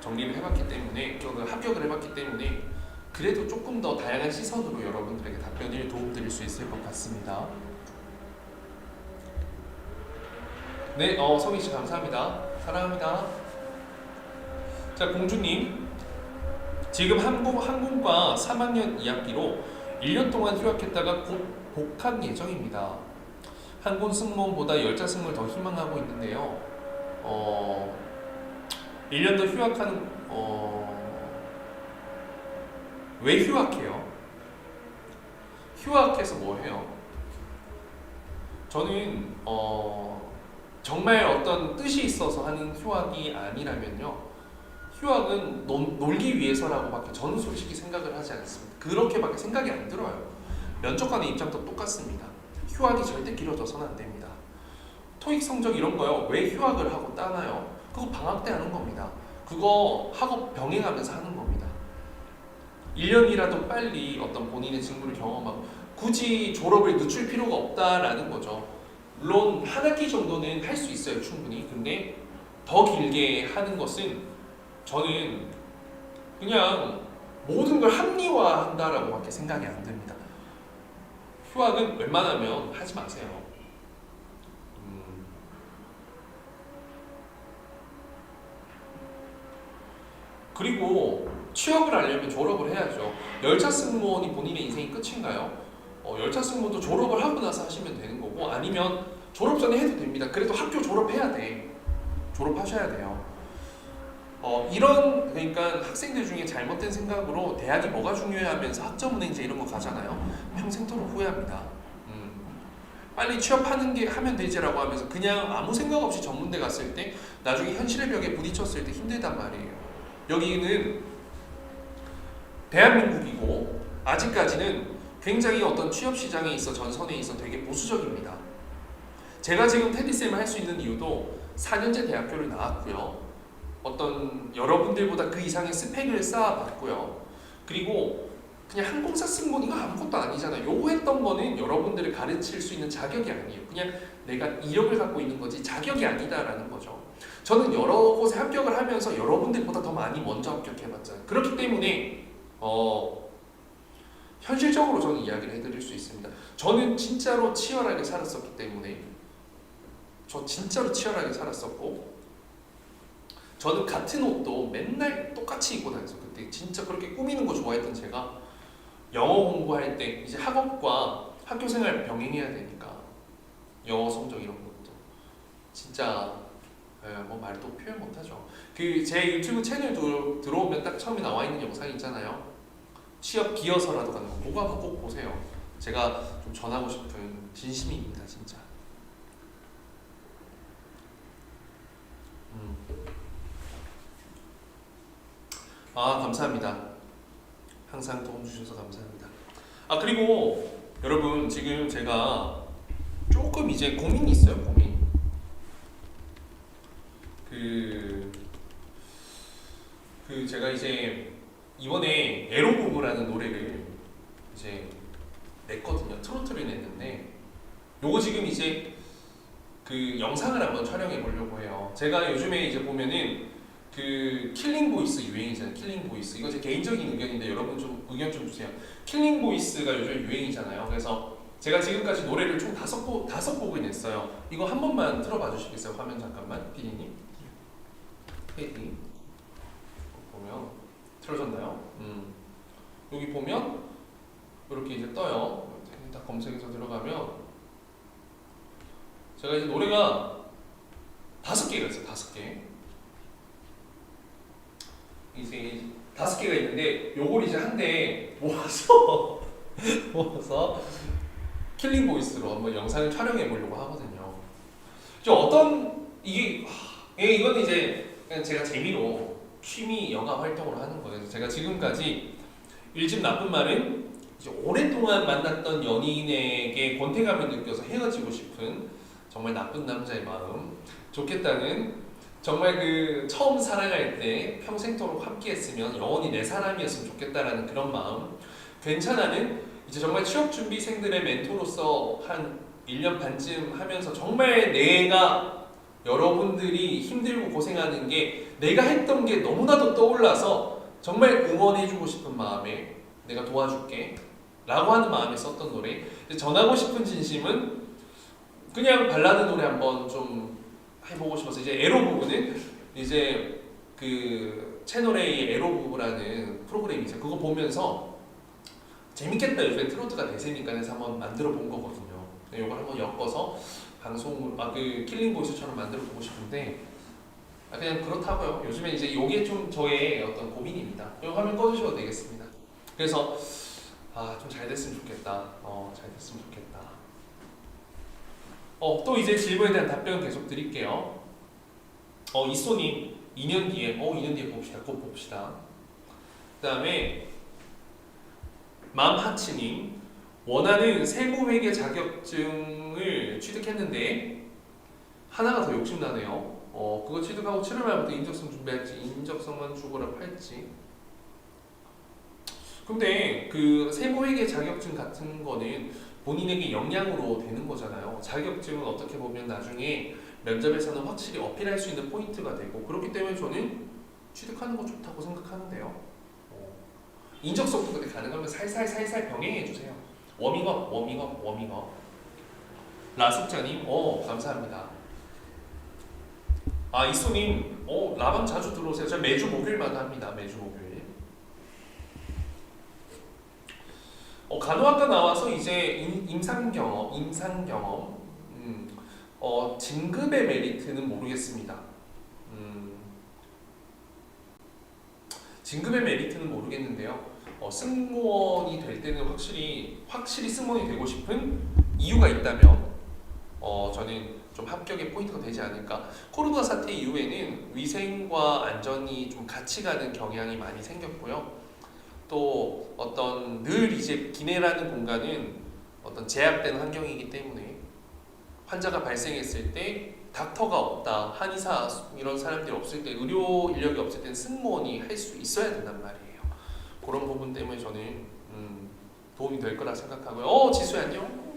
정리를 해봤기 때문에 저는 합격을 해봤기 때문에 그래도 조금 더 다양한 시선으로 여러분들에게 답변을 도움드릴 수 있을 것 같습니다. 네, 성희 씨 감사합니다. 사랑합니다. 자, 공주님 지금 항공과 3학년 2학기로 1년 동안 휴학했다가 곧 복학 예정입니다. 항공 승무원보다 열차 승무를 더 희망하고 있는데요. 1년 더 휴학하는 왜 휴학해요? 휴학해서 뭐 해요? 저는 정말 어떤 뜻이 있어서 하는 휴학이 아니라면요. 휴학은 놀기 위해서라고밖에 저는 솔직히 생각을 하지 않습니다. 그렇게밖에 생각이 안 들어요. 면접관의 입장도 똑같습니다. 휴학이 절대 길어져서는 안 됩니다. 토익 성적 이런 거요. 왜 휴학을 하고 따나요? 그거 방학 때 하는 겁니다. 그거 학업 병행하면서 하는 겁니다. 1년이라도 빨리 어떤 본인의 직무를 경험하고 굳이 졸업을 늦출 필요가 없다라는 거죠. 물론 한 학기 정도는 할 수 있어요. 충분히. 근데 더 길게 하는 것은 저는 그냥 모든 걸 합리화한다라고 밖에 생각이 안 듭니다. 휴학은 웬만하면 하지 마세요. 그리고 취업을 하려면 졸업을 해야죠. 열차 승무원이 본인의 인생이 끝인가요? 열차 승무원도 졸업을 하고 나서 하시면 되는 거고 아니면 졸업 전에 해도 됩니다. 그래도 학교 졸업해야 돼. 졸업하셔야 돼요. 그러니까 학생들 중에 잘못된 생각으로 대학이 뭐가 중요해하면서 학점은행제 이런 거 가잖아요. 평생토록 후회합니다. 빨리 하면 되지라고 하면서 그냥 아무 생각 없이 전문대 갔을 때 나중에 현실의 벽에 부딪혔을 때 힘들단 말이에요. 여기는 대한민국이고 아직까지는 굉장히 어떤 취업 시장에 있어 전선에 있어 되게 보수적입니다. 제가 지금 테디쌤을 할 수 있는 이유도 4년제 대학교를 나왔고요. 어떤 여러분들보다 그 이상의 스펙을 쌓아봤고요. 그리고 그냥 항공사 승무원 이거 아무것도 아니잖아요. 요거 했던 거는 여러분들을 가르칠 수 있는 자격이 아니에요. 그냥 내가 이력을 갖고 있는 거지 자격이 아니다라는 거죠. 저는 여러 곳에 합격을 하면서 여러분들보다 더 많이 먼저 합격해봤잖아요. 그렇기 때문에 현실적으로 저는 이야기를 해드릴 수 있습니다. 저는 진짜로 치열하게 살았었기 때문에 저 진짜로 치열하게 살았었고 저는 같은 옷도 맨날 똑같이 입고 다녔어요. 그때 진짜 그렇게 꾸미는 거 좋아했던 제가 영어 공부할 때 이제 학업과 학교 생활 병행해야 되니까 영어 성적 이런 것도 진짜 뭐 말도 표현 못하죠. 그 제 유튜브 채널 들어오면 딱 처음에 나와 있는 영상 있잖아요. 취업 기어서라도 가는 거 그거 한번 꼭 보세요. 제가 좀 전하고 싶은 진심입니다 진짜. 감사합니다. 항상 도움 주셔서 감사합니다. 그리고 여러분 지금 제가 조금 이제 고민이 있어요. 고민. 제가 이제 이번에 에로부부라는 노래를 이제 냈거든요. 트로트를 냈는데 요거 지금 이제 그 영상을 한번 촬영해 보려고 해요. 제가 요즘에 이제 보면은 그 킬링 보이스 유행이잖아요. 킬링 보이스 이거 제 개인적인 의견인데 여러분 좀 의견 좀 주세요. 킬링 보이스가 요즘 유행이잖아요. 그래서 제가 지금까지 노래를 총 5곡을 냈어요. 이거 한 번만 틀어봐 주시겠어요? 화면 잠깐만, 피디님. 피디 보면 보면 틀어졌나요? 여기 보면 이렇게 이제 떠요. 딱 검색해서 들어가면 제가 이제 노래가 5개가 있어요. 5개. 이제 5개가 있는데 요걸 이제 한 대 모아서 모아서 킬링 보이스로 한번 영상을 촬영해 보려고 하거든요. 이건 이제 그냥 제가 재미로 취미 영화 활동을 하는 거예요. 제가 지금까지 1집 나쁜 말은 이제 오랫동안 만났던 연인에게 권태감을 느껴서 헤어지고 싶은 정말 나쁜 남자의 마음, 좋겠다는 정말 그 처음 사랑할 때 평생토록 함께했으면 영원히 내 사람이었으면 좋겠다라는 그런 마음, 괜찮아는 이제 정말 취업준비생들의 멘토로서 한 1년 반쯤 하면서 정말 내가 여러분들이 힘들고 고생하는 게 내가 했던 게 너무나도 떠올라서 정말 응원해주고 싶은 마음에 내가 도와줄게 라고 하는 마음에 썼던 노래. 전하고 싶은 진심은 그냥 발라드 노래 한번 좀 해보고 싶어서 이제 에로 부부는 이제 그 채널A 에로 부부라는 프로그램이 있어요. 그거 보면서 재밌겠다, 요즘에 트로트가 대세니까 해서 한번 만들어 본 거거든요. 이걸 한번 엮어서 방송으로 그 킬링 보이스처럼 만들어 보고 싶은데 그냥 그렇다고요. 요즘에 이제 요게 좀 저의 어떤 고민입니다. 이 화면 꺼주셔도 되겠습니다. 그래서 좀 잘 됐으면 좋겠다. 잘 됐으면 좋겠다. 또 이제 질문에 대한 답변 계속 드릴게요. 이소님 2년 뒤에 2년 뒤에 봅시다. 곧 봅시다. 그 다음에 맘하치님 원하는 세무회계 자격증을 취득했는데 하나가 더 욕심나네요. 그거 취득하고 7월 말부터 인적성 준비할지 인적성만 죽어라 팔지. 근데 그 세무회계 자격증 같은 거는 본인에게 역량으로 되는 거잖아요. 자격증은 어떻게 보면 나중에 면접에서는 확실히 어필할 수 있는 포인트가 되고 그렇기 때문에 저는 취득하는 거 좋다고 생각하는데요. 인적성도 근데 가능하면 살살 병행해주세요. 워밍업. 라숙자님, 감사합니다. 이수님, 라방 자주 들어오세요. 제가 매주 목요일마다 합니다. 매주 목요일. 간호학과 나와서 이제 임상 경험, 진급의 메리트는 모르겠습니다. 진급의 메리트는 모르겠는데요. 승무원이 될 때는 확실히 승무원이 되고 싶은 이유가 있다면 저는 좀 합격의 포인트가 되지 않을까. 코로나 사태 이후에는 위생과 안전이 좀 같이 가는 경향이 많이 생겼고요. 또 어떤 늘 이제 기내라는 공간은 어떤 제약된 환경이기 때문에 환자가 발생했을 때 닥터가 없다, 한의사 이런 사람들이 없을 때, 의료 인력이 없을 때 승무원이 할 수 있어야 된단 말이에요. 그런 부분 때문에 저는 도움이 될 거라 생각하고요. 지수야 안녕.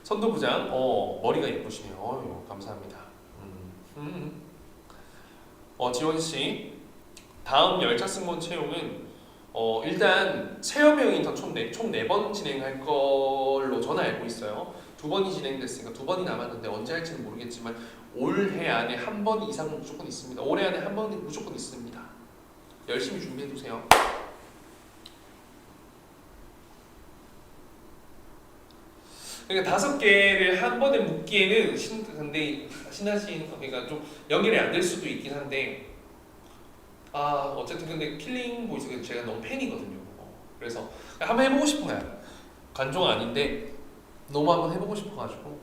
선도부장, 머리가 예쁘시네요. 감사합니다. 지원 씨, 다음 열차 승무원 채용은 일단 체험형 인턴 총 4번 진행할 걸로 저는 알고 있어요. 2번이 진행됐으니까 2번이 남았는데 언제 할지는 모르겠지만 올해 안에 1번 이상은 무조건 있습니다. 올해 안에 1번이 무조건 있습니다. 열심히 준비해두세요. 그러니까 5개를 한 번에 묶기에는 근데 신하신 그러니까 좀 연결이 안 될 수도 있긴 한데 어쨌든 근데 킬링 보이스가 제가 너무 팬이거든요. 그래서 한번 해보고 싶은 거야. 관종 아닌데 너무 한번 해보고 싶어가지고.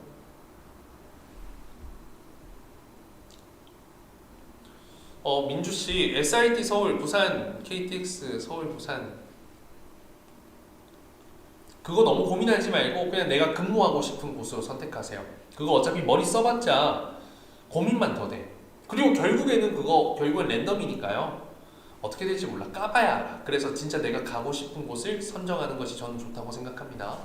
민주씨 SIT 서울 부산 KTX 서울 부산 그거 너무 고민하지 말고 그냥 내가 근무하고 싶은 곳으로 선택하세요. 그거 어차피 머리 써봤자 고민만 더 돼. 그리고 결국엔 랜덤이니까요. 어떻게 될지 몰라. 까봐야 알아. 그래서 진짜 내가 가고 싶은 곳을 선정하는 것이 저는 좋다고 생각합니다.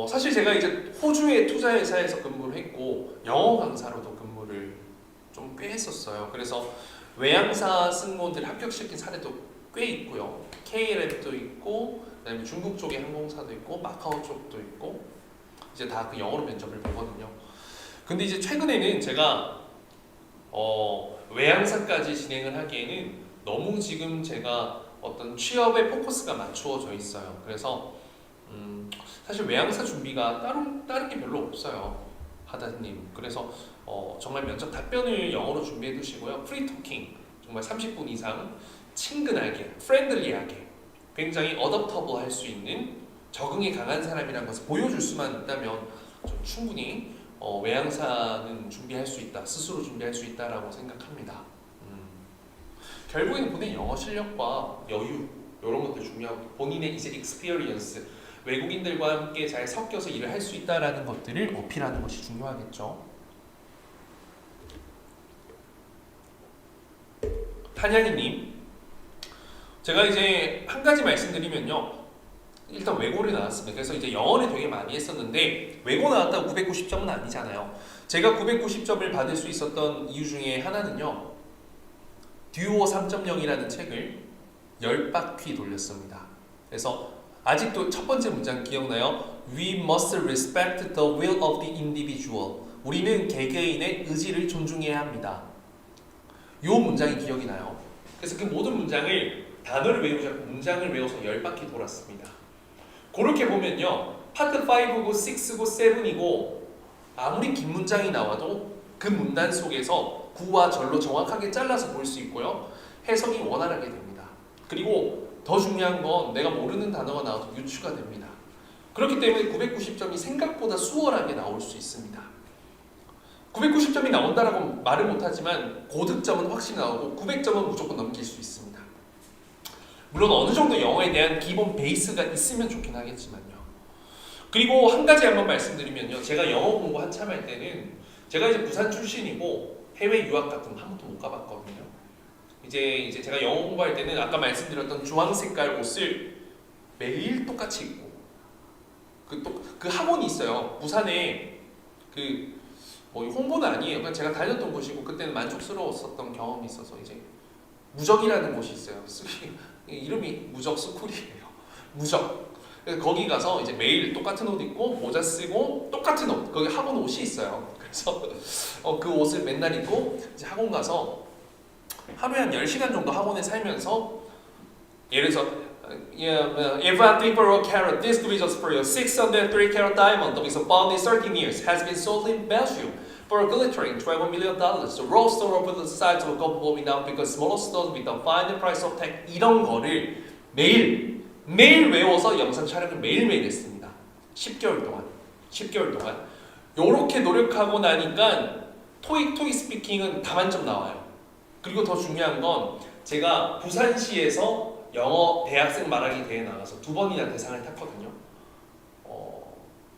사실 제가 이제 호주의 투자회사에서 근무를 했고 영어 강사로도 근무를 좀 꽤 했었어요. 그래서 외항사 승무원들 합격시킨 사례도 꽤 있고요. KLM도 있고 그다음에 중국 쪽의 항공사도 있고 마카오 쪽도 있고 이제 다 그 영어로 면접을 보거든요. 근데 이제 최근에는 제가 외항사까지 진행을 하기에는 너무 지금 제가 어떤 취업에 포커스가 맞추어져 있어요. 그래서 사실 외항사 준비가 다른 게 별로 없어요, 하다님. 그래서 정말 면접 답변을 영어로 준비해 두시고요. 프리토킹 정말 30분 이상 친근하게, 프렌들리하게, 굉장히 어댑터블 할 수 있는 적응이 강한 사람이라는 것을 보여줄 수만 있다면 좀 충분히 외항사는 준비할 수 있다, 스스로 준비할 수 있다라고 생각합니다. 결국에는 본인 영어 실력과 여유 이런 것들 중요하고 본인의 이제 experience, 외국인들과 함께 잘 섞여서 일을 할 수 있다라는 것들을 어필하는 것이 중요하겠죠. 한양이님, 제가 이제 한 가지 말씀드리면요. 일단 외고를 나왔습니다. 그래서 이제 영어를 되게 많이 했었는데 외고 나왔다고 990점은 아니잖아요. 제가 990점을 받을 수 있었던 이유 중에 하나는요, 듀오 3.0이라는 책을 10바퀴 돌렸습니다. 그래서 아직도 첫 번째 문장 기억나요? We must respect the will of the individual. 우리는 개개인의 의지를 존중해야 합니다. 이 문장이 기억이 나요. 그래서 그 모든 문장을 단어를 외우지 않고 문장을 외워서 10바퀴 돌았습니다. 그렇게 보면요, 파트 5고 6고 7이고 아무리 긴 문장이 나와도 그 문단 속에서 구와 절로 정확하게 잘라서 볼 수 있고요, 해석이 원활하게 됩니다. 그리고 더 중요한 건 내가 모르는 단어가 나와도 유추가 됩니다. 그렇기 때문에 990점이 생각보다 수월하게 나올 수 있습니다. 990점이 나온다라고 말을 못하지만 고득점은 확실히 나오고 900점은 무조건 넘길 수 있습니다. 물론 어느 정도 영어에 대한 기본 베이스가 있으면 좋긴 하겠지만요. 그리고 한 가지 한번 말씀드리면요, 제가 영어 공부 한참 할 때는 제가 이제 부산 출신이고 해외 유학 같은 거 한 번도 못 가봤거든요. 이제 제가 영어 공부할 때는 아까 말씀드렸던 주황 색깔 옷을 매일 똑같이 입고 그 학원이 있어요. 부산에 뭐 홍보는 아니에요. 그냥 제가 다녔던 곳이고 그때는 만족스러웠었던 경험이 있어서 이제 무적이라는 곳이 있어요. 이름이 무적 스쿨이에요. 무적. 그래서 거기 가서 이제 매일 똑같은 옷 입고 모자 쓰고 똑같은 옷, 거기 학원 옷이 있어요. 그래서 그 옷을 맨날 입고 이제 학원 가서 하루에 한 10시간 정도 학원에 살면서, 예를 들어서 if I think for a carat, this to be just for you, 603 carat diamond, is bound in 13 years, has been sold in Belgium for a glittering $12 million. The raw stone over the sides of a couple blowing out because smaller stones with the final price of tag. 이런 거를 매일 외워서 영상 촬영을 매일매일 했습니다. 10개월 동안. 요렇게 노력하고 나니까 토익 스피킹은 다만점 나와요. 그리고 더 중요한 건 제가 부산시에서 영어 대학생 말하기 대회에 나가서 2번이나 대상을 탔거든요.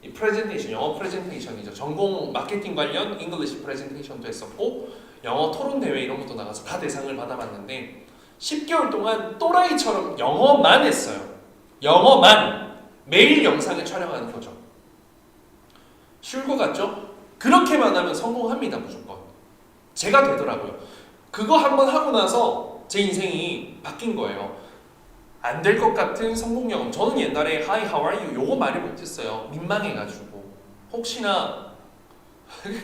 이 프레젠테이션, 영어 프레젠테이션이죠. 전공 마케팅 관련 잉글리시 프레젠테이션도 했었고 영어 토론 대회 이런 것도 나가서 다 대상을 받아봤는데 10개월 동안 또라이처럼 영어만 했어요. 영어만 매일 영상을 촬영하는 거죠. 쉬울 것 같죠? 그렇게만 하면 성공합니다, 무조건. 제가 되더라고요. 그거 한번 하고 나서 제 인생이 바뀐 거예요. 안 될 것 같은 성공 영어. 저는 옛날에 Hi, how are you? 요거 말을 못했어요. 민망해가지고. 혹시나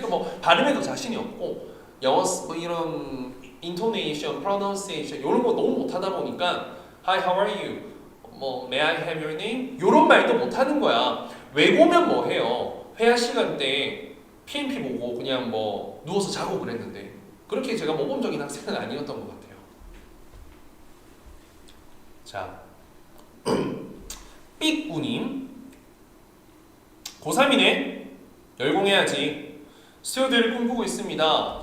뭐 발음에도 자신이 없고 영어 뭐 이런 intonation, pronunciation 이런 거 너무 못하다 보니까 Hi, how are you? 뭐 May I have your name? 이런 말도 못하는 거야. 외고면 뭐 해요? 회화 시간 때 PMP 보고 그냥 뭐 누워서 자고 그랬는데 그렇게 제가 모범적인 학생은 아니었던 것 같아요. 자, 삑우님, 고3이네? 열공해야지. 스튜어드를 꿈꾸고 있습니다.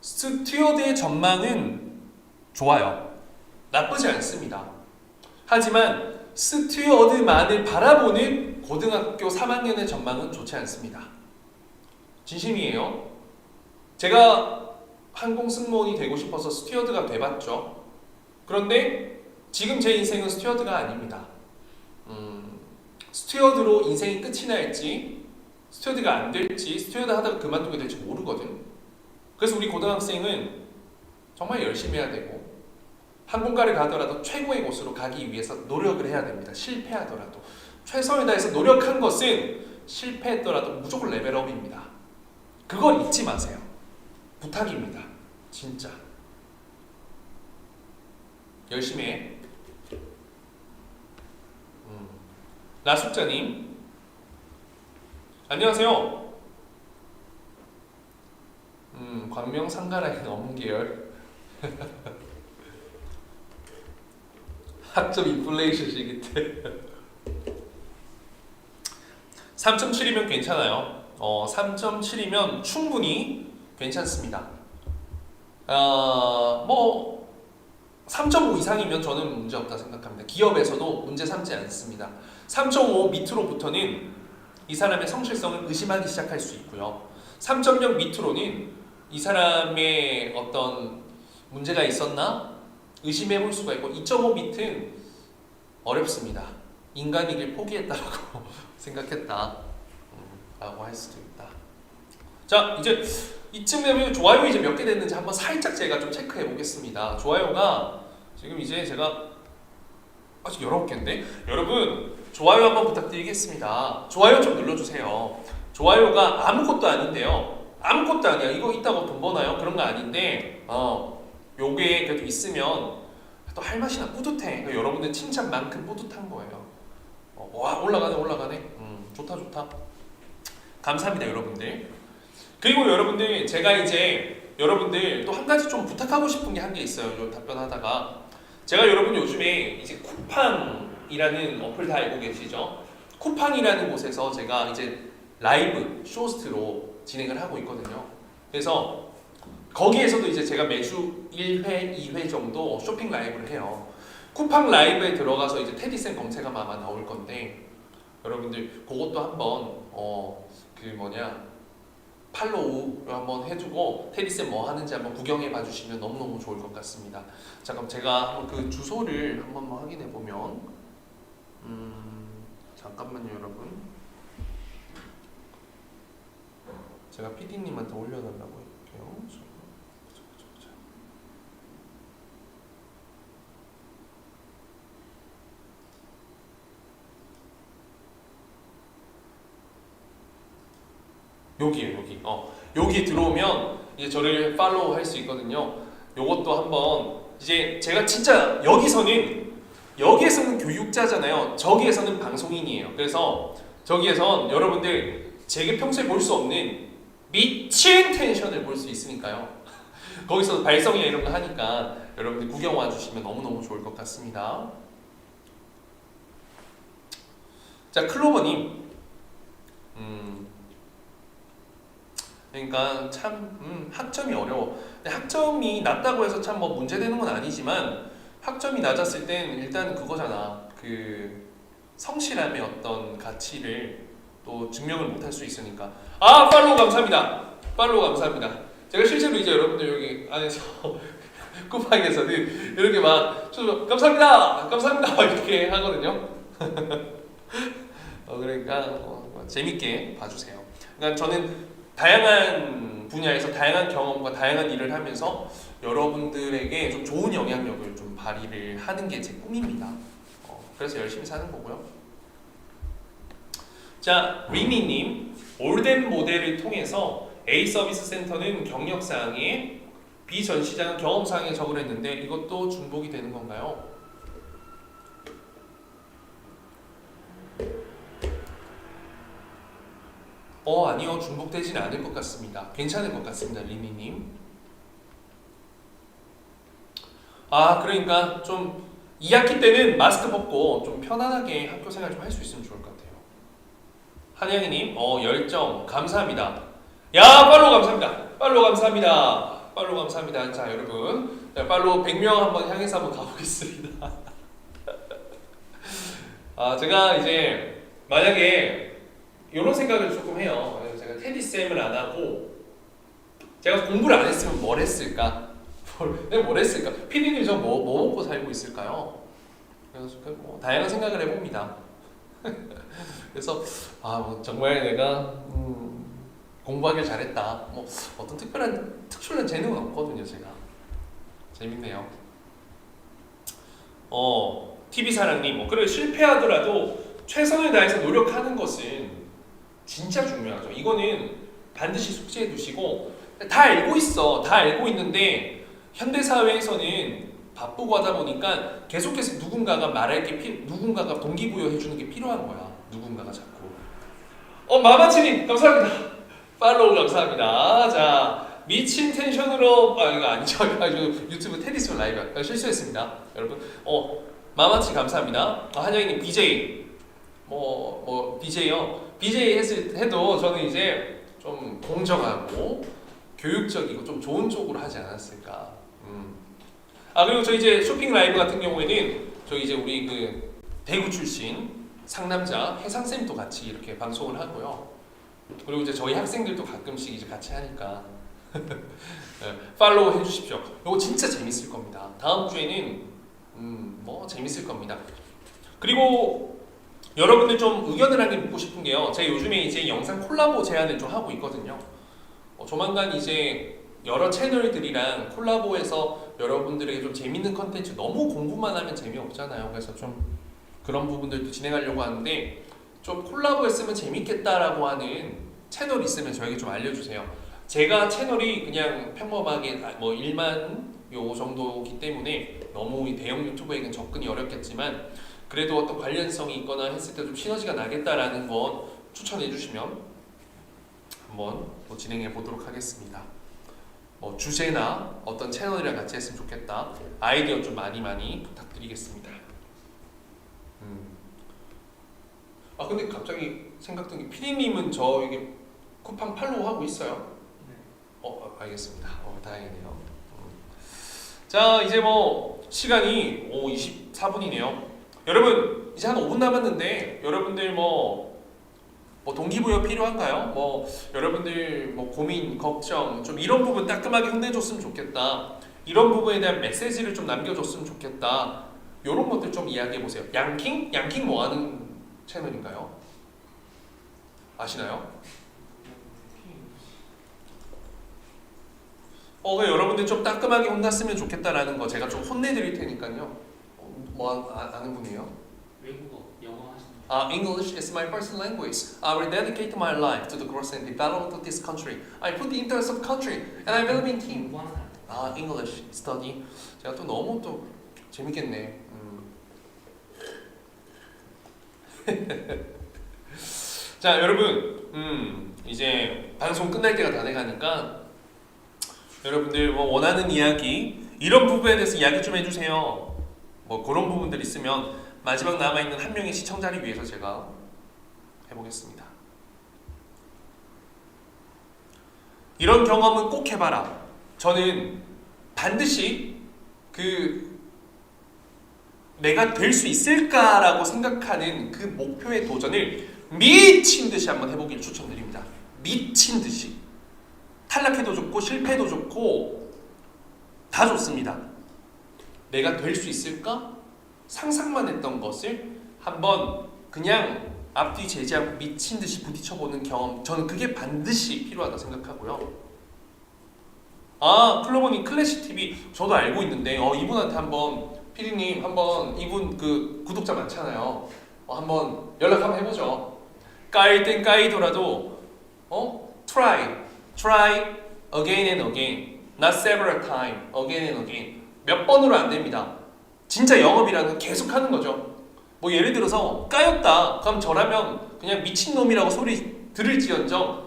스튜어드의 전망은 좋아요. 나쁘지 않습니다. 하지만 스튜어드만을 바라보는 고등학교 3학년의 전망은 좋지 않습니다. 진심이에요. 제가 항공 승무원이 되고 싶어서 스튜어드가 돼봤죠. 그런데 지금 제 인생은 스튜어드가 아닙니다. 스튜어드로 인생이 끝이 날지 스튜어드가 안 될지 스튜어드 하다가 그만두게 될지 모르거든. 그래서 우리 고등학생은 정말 열심히 해야 되고 항공과를 가더라도 최고의 곳으로 가기 위해서 노력을 해야 됩니다. 실패하더라도 최선을 다해서 노력한 것은 실패했더라도 무조건 레벨업입니다. 그걸 잊지 마세요. 부탁입니다. 진짜 열심히 해. 라숙자님 안녕하세요. 광명 상가라인 어문계열 학점 인플레이션 시기 때 3.7이면 괜찮아요. 3.7이면 충분히 괜찮습니다. 뭐 3.5 이상이면 저는 문제 없다 생각합니다. 기업에서도 문제 삼지 않습니다. 3.5 밑으로부터는 이 사람의 성실성을 의심하기 시작할 수 있고요. 3.0 밑으로는 이 사람의 어떤 문제가 있었나 의심해 볼 수가 있고 2.5 밑은 어렵습니다. 인간이길 포기했다라고 생각했다 라고 할 수도 있다. 자, 이제 이쯤 되면 좋아요 이제 몇 개 됐는지 한번 살짝 제가 좀 체크해 보겠습니다. 좋아요가 지금 이제 제가 아직 19개인데 여러분 좋아요 한번 부탁드리겠습니다. 좋아요 좀 눌러주세요. 좋아요가 아무것도 아닌데요. 아무것도 아니야. 이거 있다고 돈 버나요? 그런 거 아닌데 요게 그래도 있으면 또 할 맛이나 뿌듯해. 여러분들 칭찬만큼 뿌듯한 거예요. 와 올라가네. 좋다. 감사합니다 여러분들. 그리고 여러분들 제가 이제 여러분들 또 한 가지 좀 부탁하고 싶은 게 한 게 있어요. 좀 답변하다가 제가 여러분 요즘에 이제 쿠팡이라는 어플 다 알고 계시죠? 쿠팡이라는 곳에서 제가 이제 라이브 쇼호스트로 진행을 하고 있거든요. 그래서 거기에서도 이제 제가 매주 1회, 2회 정도 쇼핑 라이브를 해요. 쿠팡 라이브에 들어가서 이제 테디쌤 검색하면 아마 나올 건데 여러분들 그것도 한번 팔로우 한번 해주고 테디쌤 뭐 하는지 한번 구경해 봐주시면 너무너무 좋을 것 같습니다. 자, 그럼 제가 한번 그 주소를 한번 확인해 보면 잠깐만요 여러분. 제가 PD님한테 올려달라고 할게요. 여기에요, 여기. 여기 들어오면 이제 저를 팔로우 할 수 있거든요. 요것도 한번 이제 제가 진짜 여기에서는 교육자잖아요. 저기에서는 방송인이에요. 그래서 저기에선 여러분들 제게 평소에 볼 수 없는 미친 텐션을 볼 수 있으니까요. 거기서 발성이나 이런 거 하니까 여러분들 구경 와주시면 너무너무 좋을 것 같습니다. 자, 클로버님. 그러니까 참 학점이 어려워. 근데 학점이 낮다고 해서 참 뭐 문제되는 건 아니지만 학점이 낮았을 땐 일단 그거잖아. 그 성실함의 어떤 가치를 또 증명을 못할 수 있으니까. 팔로우 감사합니다. 팔로우 감사합니다. 제가 실제로 이제 여러분들 여기 안에서 쿠팡에서는 이렇게 막 감사합니다 이렇게 하거든요. 그러니까 재밌게 봐주세요. 그러니까 저는 다양한 분야에서 다양한 경험과 다양한 일을 하면서 여러분들에게 좀 좋은 영향력을 좀 발휘를 하는 게 제 꿈입니다. 그래서 열심히 사는 거고요. 자, 리미님, 올덴 모델을 통해서 A 서비스 센터는 경력사항에 B 전시장은 경험사항에 적을 했는데 이것도 중복이 되는 건가요? 아니요. 중복되지는 않을 것 같습니다. 괜찮을 것 같습니다. 리미님. 그러니까 좀 2학기 때는 마스크 벗고 좀 편안하게 학교 생활 좀 할 수 있으면 좋을 것 같아요. 한양이님, 열정 감사합니다. 야, 팔로우 감사합니다. 팔로우 감사합니다. 팔로우 감사합니다. 자, 여러분, 팔로우 100명 한번 향해서 한번 가보겠습니다. 제가 이제 만약에 이런 생각을 조금 해요. 제가 테디쌤을 안 하고 제가 공부를 안 했으면 뭘 했을까? 내가 뭘 했을까? PD님 저 뭐 먹고 살고 있을까요? 그래서 뭐 다양한 생각을 해봅니다. 그래서 뭐 정말 내가 공부하길 잘했다. 뭐 어떤 특출난 재능은 없거든요. 제가 재밌네요. TV사랑님, 그래 실패하더라도 최선을 다해서 노력하는 것은 진짜 중요하죠. 이거는 반드시 숙지해 두시고 다 알고 있어. 다 알고 있는데 현대사회에서는 바쁘고 하다 보니까 계속해서 누군가가 말할 게 누군가가 동기부여 해주는 게 필요한 거야. 누군가가 자꾸. 마마치님 감사합니다. 팔로우 감사합니다. 자, 미친 텐션으로 이거 아니죠. 유튜브 테디스 라이브 실수했습니다. 여러분. 마마치 감사합니다. 한영이님 BJ BJ요. BJ 해도 저는 이제 좀 공정하고 교육적이고 좀 좋은 쪽으로 하지 않았을까. 그리고 저 이제 쇼핑 라이브 같은 경우에는 저희 이제 우리 그 대구 출신 상남자 해상쌤도 같이 이렇게 방송을 하고요. 그리고 이제 저희 학생들도 가끔씩 이제 같이 하니까 팔로우 해주십시오. 이거 진짜 재밌을 겁니다. 다음 주에는 재밌을 겁니다. 그리고 여러분들 좀 의견을 하게 묻고 싶은 게요. 제가 요즘에 이제 영상 콜라보 제안을 좀 하고 있거든요. 조만간 이제 여러 채널들이랑 콜라보해서 여러분들에게 좀 재밌는 컨텐츠, 너무 공부만 하면 재미없잖아요. 그래서 좀 그런 부분들도 진행하려고 하는데 좀 콜라보했으면 재밌겠다라고 하는 채널 있으면 저에게 좀 알려주세요. 제가 채널이 그냥 평범하게 1만 요 정도기 때문에 너무 대형 유튜버에겐 접근이 어렵겠지만 그래도 어떤 관련성이 있거나 했을 때 좀 시너지가 나겠다라는 건 추천해 주시면 한번 진행해 보도록 하겠습니다. 주제나 어떤 채널이랑 같이 했으면 좋겠다. 아이디어 좀 많이 부탁드리겠습니다. 근데 갑자기 생각든 게 피디님은 저에게 쿠팡 팔로우 하고 있어요? 네. 알겠습니다. 다행이네요. 자, 이제 시간이 24분이네요. 여러분 이제 한 5분 남았는데 여러분들 동기부여 필요한가요? 여러분들 고민, 걱정 좀 이런 부분 따끔하게 혼내줬으면 좋겠다. 이런 부분에 대한 메시지를 좀 남겨줬으면 좋겠다. 이런 것들 좀 이야기해보세요. 양킹? 양킹 뭐 하는 채널인가요? 아시나요? 여러분들 좀 따끔하게 혼났으면 좋겠다라는 거 제가 좀 혼내드릴 테니까요. 아는 분이에요? 외국어, 영어 하시는 English is my first language. I will dedicate my life to the growth and development of this country. I put the interest of the country and I will be in team. 공부하는 사람. English study. 제가 또 너무 또 재밌겠네. 자, 여러분, 이제 방송 끝날 때가 다 돼가니까 여러분들 원하는 이야기 이런 부분에 대해서 이야기 좀 해주세요. 그런 부분들 있으면 마지막 남아있는 한 명의 시청자를 위해서 제가 해보겠습니다. 이런 경험은 꼭 해봐라. 저는 반드시 내가 될 수 있을까라고 생각하는 그 목표의 도전을 미친 듯이 한번 해보기를 추천드립니다. 미친 듯이. 탈락해도 좋고 실패도 좋고 다 좋습니다. 내가 될 수 있을까? 상상만 했던 것을 한번 그냥 앞뒤 재지 않고 미친 듯이 부딪혀보는 경험, 저는 그게 반드시 필요하다 생각하고요. 클로버님 클래식 TV 저도 알고 있는데 이분한테 한번 피디님 한번 이분 구독자 많잖아요. 한번 연락 한번 해보죠. 까일 땐 까이더라도 try again and again, not several time, again and again. 몇 번으로 안 됩니다. 진짜 영업이라는 건 계속 하는 거죠. 예를 들어서 까였다. 그럼 저라면 그냥 미친놈이라고 소리 들을지언정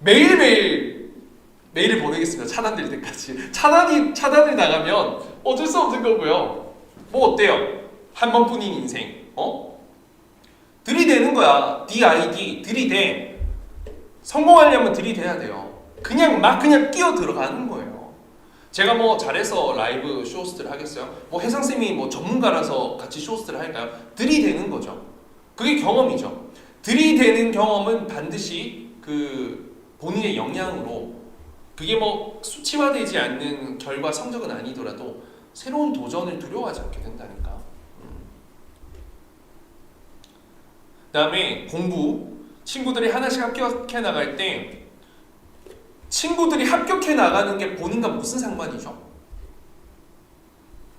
매일매일 메일을 보내겠습니다. 차단될 때까지. 차단이 나가면 어쩔 수 없는 거고요. 어때요? 한 번뿐인 인생. 들이대는 거야. DID 들이대. 성공하려면 들이대야 돼요. 그냥 끼어 들어가는 거예요. 제가 잘해서 라이브 쇼호스트를 하겠어요? 혜상쌤이 전문가라서 같이 쇼호스트를 할까요? 들이대는 거죠. 그게 경험이죠. 들이대는 경험은 반드시 본인의 역량으로 그게 수치화되지 않는 결과 성적은 아니더라도 새로운 도전을 두려워하지 않게 된다니까. 그 다음에 공부. 친구들이 하나씩 합격해 나갈 때 친구들이 합격해 나가는 게 본인과 무슨 상관이죠?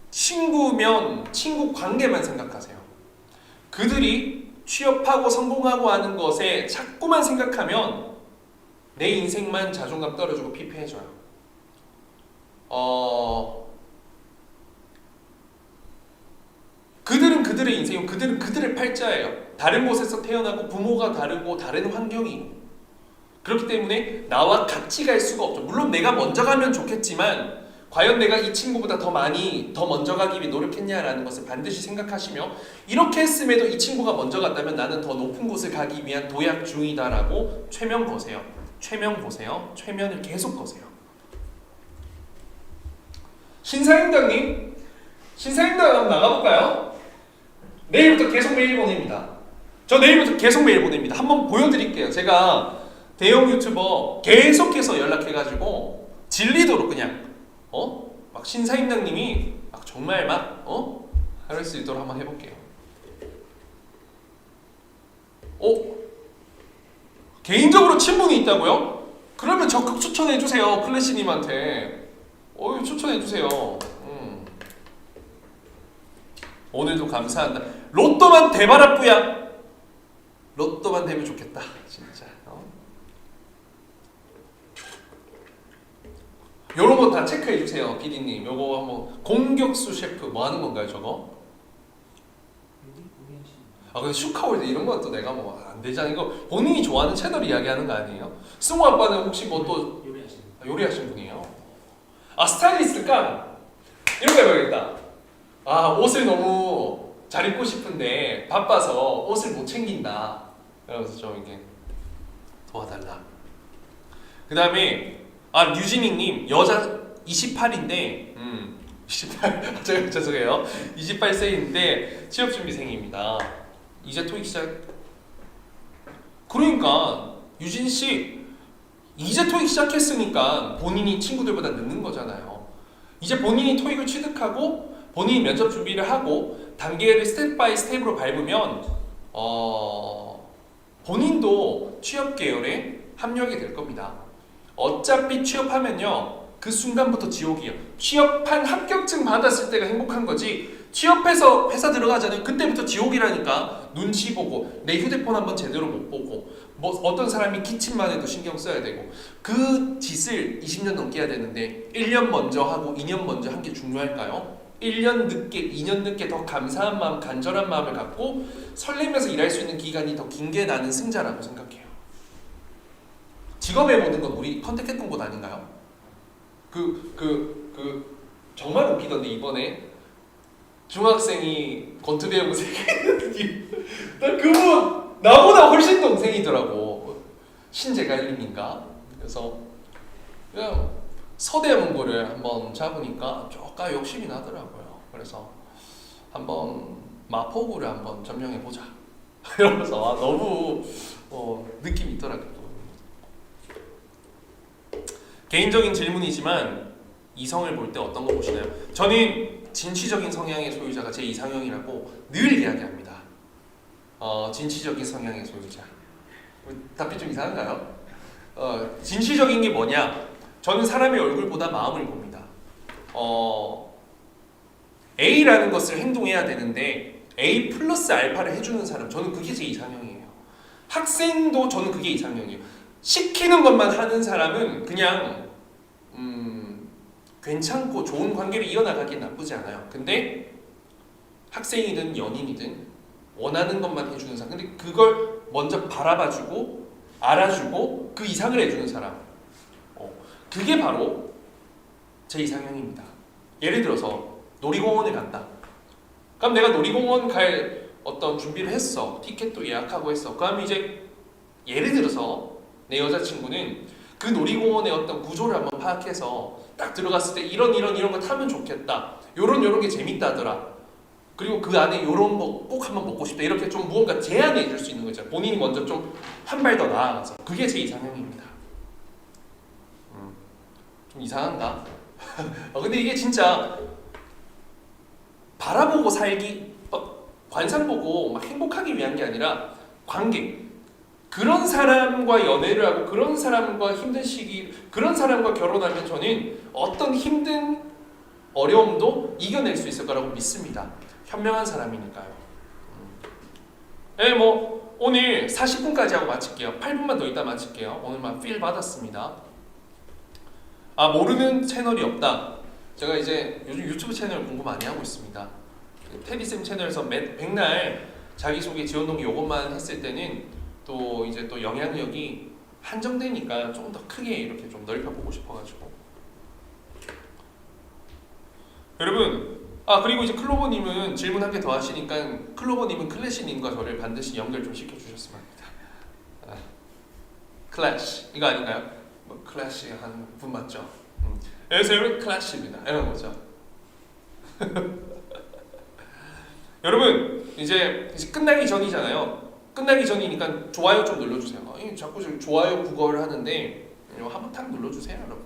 친구면 친구 관계만 생각하세요. 그들이 취업하고 성공하고 하는 것에 자꾸만 생각하면 내 인생만 자존감 떨어지고 피폐해져요. 그들은 그들의 인생이고 그들은 그들의 팔자예요. 다른 곳에서 태어나고 부모가 다르고 다른 환경이고 그렇기 때문에 나와 같이 갈 수가 없죠. 물론 내가 먼저 가면 좋겠지만 과연 내가 이 친구보다 더 먼저 가기 위해 노력했냐라는 것을 반드시 생각하시며 이렇게 했음에도 이 친구가 먼저 갔다면 나는 더 높은 곳을 가기 위한 도약 중이다라고 최면 거세요. 최면 보세요. 최면을 계속 거세요. 신사임당님, 신사임당 한번 나가볼까요? 내일부터 계속 메일 보냅니다. 저 내일부터 계속 메일 보냅니다. 한번 보여드릴게요. 제가 대형 유튜버 계속해서 연락해가지고 질리도록 그냥 막 신사임당님이 막 정말 할 수 있도록 한번 해볼게요. 개인적으로 친분이 있다고요? 그러면 적극 추천해주세요. 클래시님한테 추천해주세요. 오늘도 감사한다. 로또만 대바라뿌야. 로또만 되면 좋겠다. 진짜. 요런 거 다 체크해 주세요, PD님. 요거 한번 공격수 셰프 뭐 하는 건가요, 저거? 근데 슈카월드 이런 건 또 내가 뭐 안 되잖아. 이거 본인이 좋아하는 채널 이야기하는 거 아니에요? 승우 아빠는 혹시 뭐 또 요리하시는 분이에요? 스타일리스트 깡 이런 거 해봐야겠다. 옷을 너무 잘 입고 싶은데 바빠서 옷을 못 챙긴다. 그래서 좀 이렇게 도와달라. 그 다음에 류진이님 여자 28인데 28 죄송해요. 28세인데 취업준비생입니다. 이제 토익 시작. 그러니까 유진씨 이제 토익 시작했으니까 본인이 친구들보다 늦는 거잖아요. 이제 본인이 토익을 취득하고 본인이 면접 준비를 하고 단계를 스텝 바이 스텝으로 밟으면 본인도 취업 계열에 합류하게 될 겁니다. 어차피 취업하면요 그 순간부터 지옥이에요. 취업한 합격증 받았을 때가 행복한 거지 취업해서 회사 들어가잖아요. 그때부터 지옥이라니까. 눈치 보고 내 휴대폰 한번 제대로 못 보고 뭐 어떤 사람이 기침만 해도 신경 써야 되고 그 짓을 20년 넘게 해야 되는데 1년 먼저 하고 2년 먼저 한 게 중요할까요? 1년 늦게 2년 늦게 더 감사한 마음 간절한 마음을 갖고 설레면서 일할 수 있는 기간이 더 긴 게 나는 승자라고 생각해요. 직업에 보는 건 우리 컨택했던 곳 아닌가요? 정말 웃기던데 이번에 중학생이 권투 배우고 난 그분 나보다 훨씬 동생이더라고. 신재갈림인가? 그래서 그냥 서대문고를 한번 잡으니까 조금 욕심이 나더라고요. 그래서 한번 마포구를 한번 점령해 보자. 이러면서 너무 느낌이 있더라고요. 개인적인 질문이지만 이성을 볼 때 어떤 거 보시나요? 저는 진취적인 성향의 소유자가 제 이상형이라고 늘 이야기합니다. 진취적인 성향의 소유자. 답이 좀 이상한가요? 진취적인 게 뭐냐? 저는 사람의 얼굴보다 마음을 봅니다. A라는 것을 행동해야 되는데 A 플러스 알파를 해주는 사람, 저는 그게 제 이상형이에요. 학생도 저는 그게 이상형이에요. 시키는 것만 하는 사람은 그냥 괜찮고 좋은 관계를 이어나가기엔 나쁘지 않아요. 근데 학생이든 연인이든 원하는 것만 해주는 사람, 근데 그걸 먼저 바라봐주고 알아주고 그 이상을 해주는 사람, 그게 바로 제 이상형입니다. 예를 들어서 놀이공원에 간다. 그럼 내가 놀이공원 갈 어떤 준비를 했어. 티켓도 예약하고 했어. 그럼 이제 예를 들어서 내 여자친구는 그 놀이공원의 어떤 구조를 한번 파악해서 딱 들어갔을 때 이런 거 타면 좋겠다. 요런 게 재밌다더라. 그리고 그 안에 요런 거 꼭 한번 먹고 싶다. 이렇게 좀 무언가 제안해 줄 수 있는 거죠. 본인이 먼저 좀 한 발 더 나아가서. 그게 제 이상형입니다. 좀 이상한가? 근데 이게 진짜 바라보고 살기, 관상 보고 막 행복하기 위한 게 아니라 관계. 그런 사람과 연애를 하고 그런 사람과 힘든 시기, 그런 사람과 결혼하면 저는 어떤 힘든 어려움도 이겨낼 수 있을 거라고 믿습니다. 현명한 사람이니까요. 오늘 40분까지 하고 마칠게요. 8분만 더 있다 마칠게요. 오늘만 필 받았습니다. 아, 모르는 채널이 없다. 제가 이제 요즘 유튜브 채널 공부 많이 하고 있습니다. 테디쌤 채널에서 백날 자기소개 지원동기 요것만 했을 때는 또 이제 또 영향력이 한정되니까 조금 더 크게 이렇게 좀 넓혀보고 싶어가지고. 여러분, 아 그리고 이제 클로버님은 질문 한 개 더 하시니까 클로버님은 클래시님과 저를 반드시 연결 좀 시켜주셨으면 합니다. 아, 클래시 이거 아닌가요? 뭐 클래시 한 분 맞죠? 여기서 클래시입니다. 이런 거죠. 여러분 이제 끝나기 전이잖아요. 끝나기 전이니까 좋아요 좀 눌러주세요. 자꾸 지금 좋아요 국어를 하는데 한번 탁 눌러주세요, 여러분.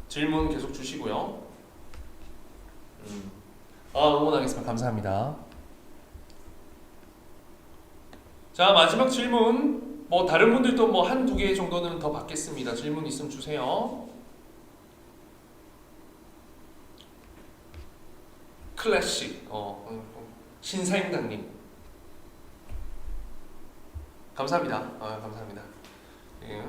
질문 계속 주시고요. 응원하겠습니다. 감사합니다. 자, 마지막 질문. 뭐 다른 분들도 뭐 한두 개 정도는 더 받겠습니다. 질문 있으면 주세요. 클래식. 신사임당님. 감사합니다. 감사합니다. 예.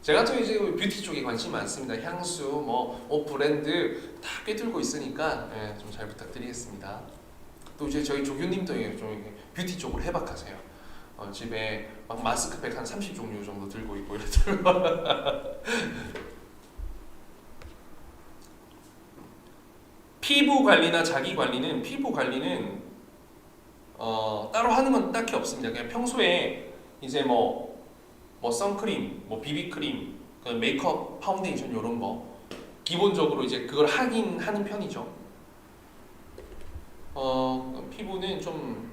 제가 또 이제 뷰티 쪽에 관심이 많습니다. 향수, 뭐 옷 브랜드 다 꿰뚫고 있으니까 예, 좀 잘 부탁드리겠습니다. 또 이제 저희 조교님도 좀 뷰티 쪽으로 해박하세요. 집에 막 마스크팩 한 30종류 정도 들고 있고 이러더라고요. 피부 관리나 자기 관리는 따로 하는 건 딱히 없습니다. 그냥 평소에 이제 뭐 선크림, 뭐 비비크림, 메이크업, 파운데이션 이런 거 기본적으로 이제 그걸 하긴 하는 편이죠. 피부는 좀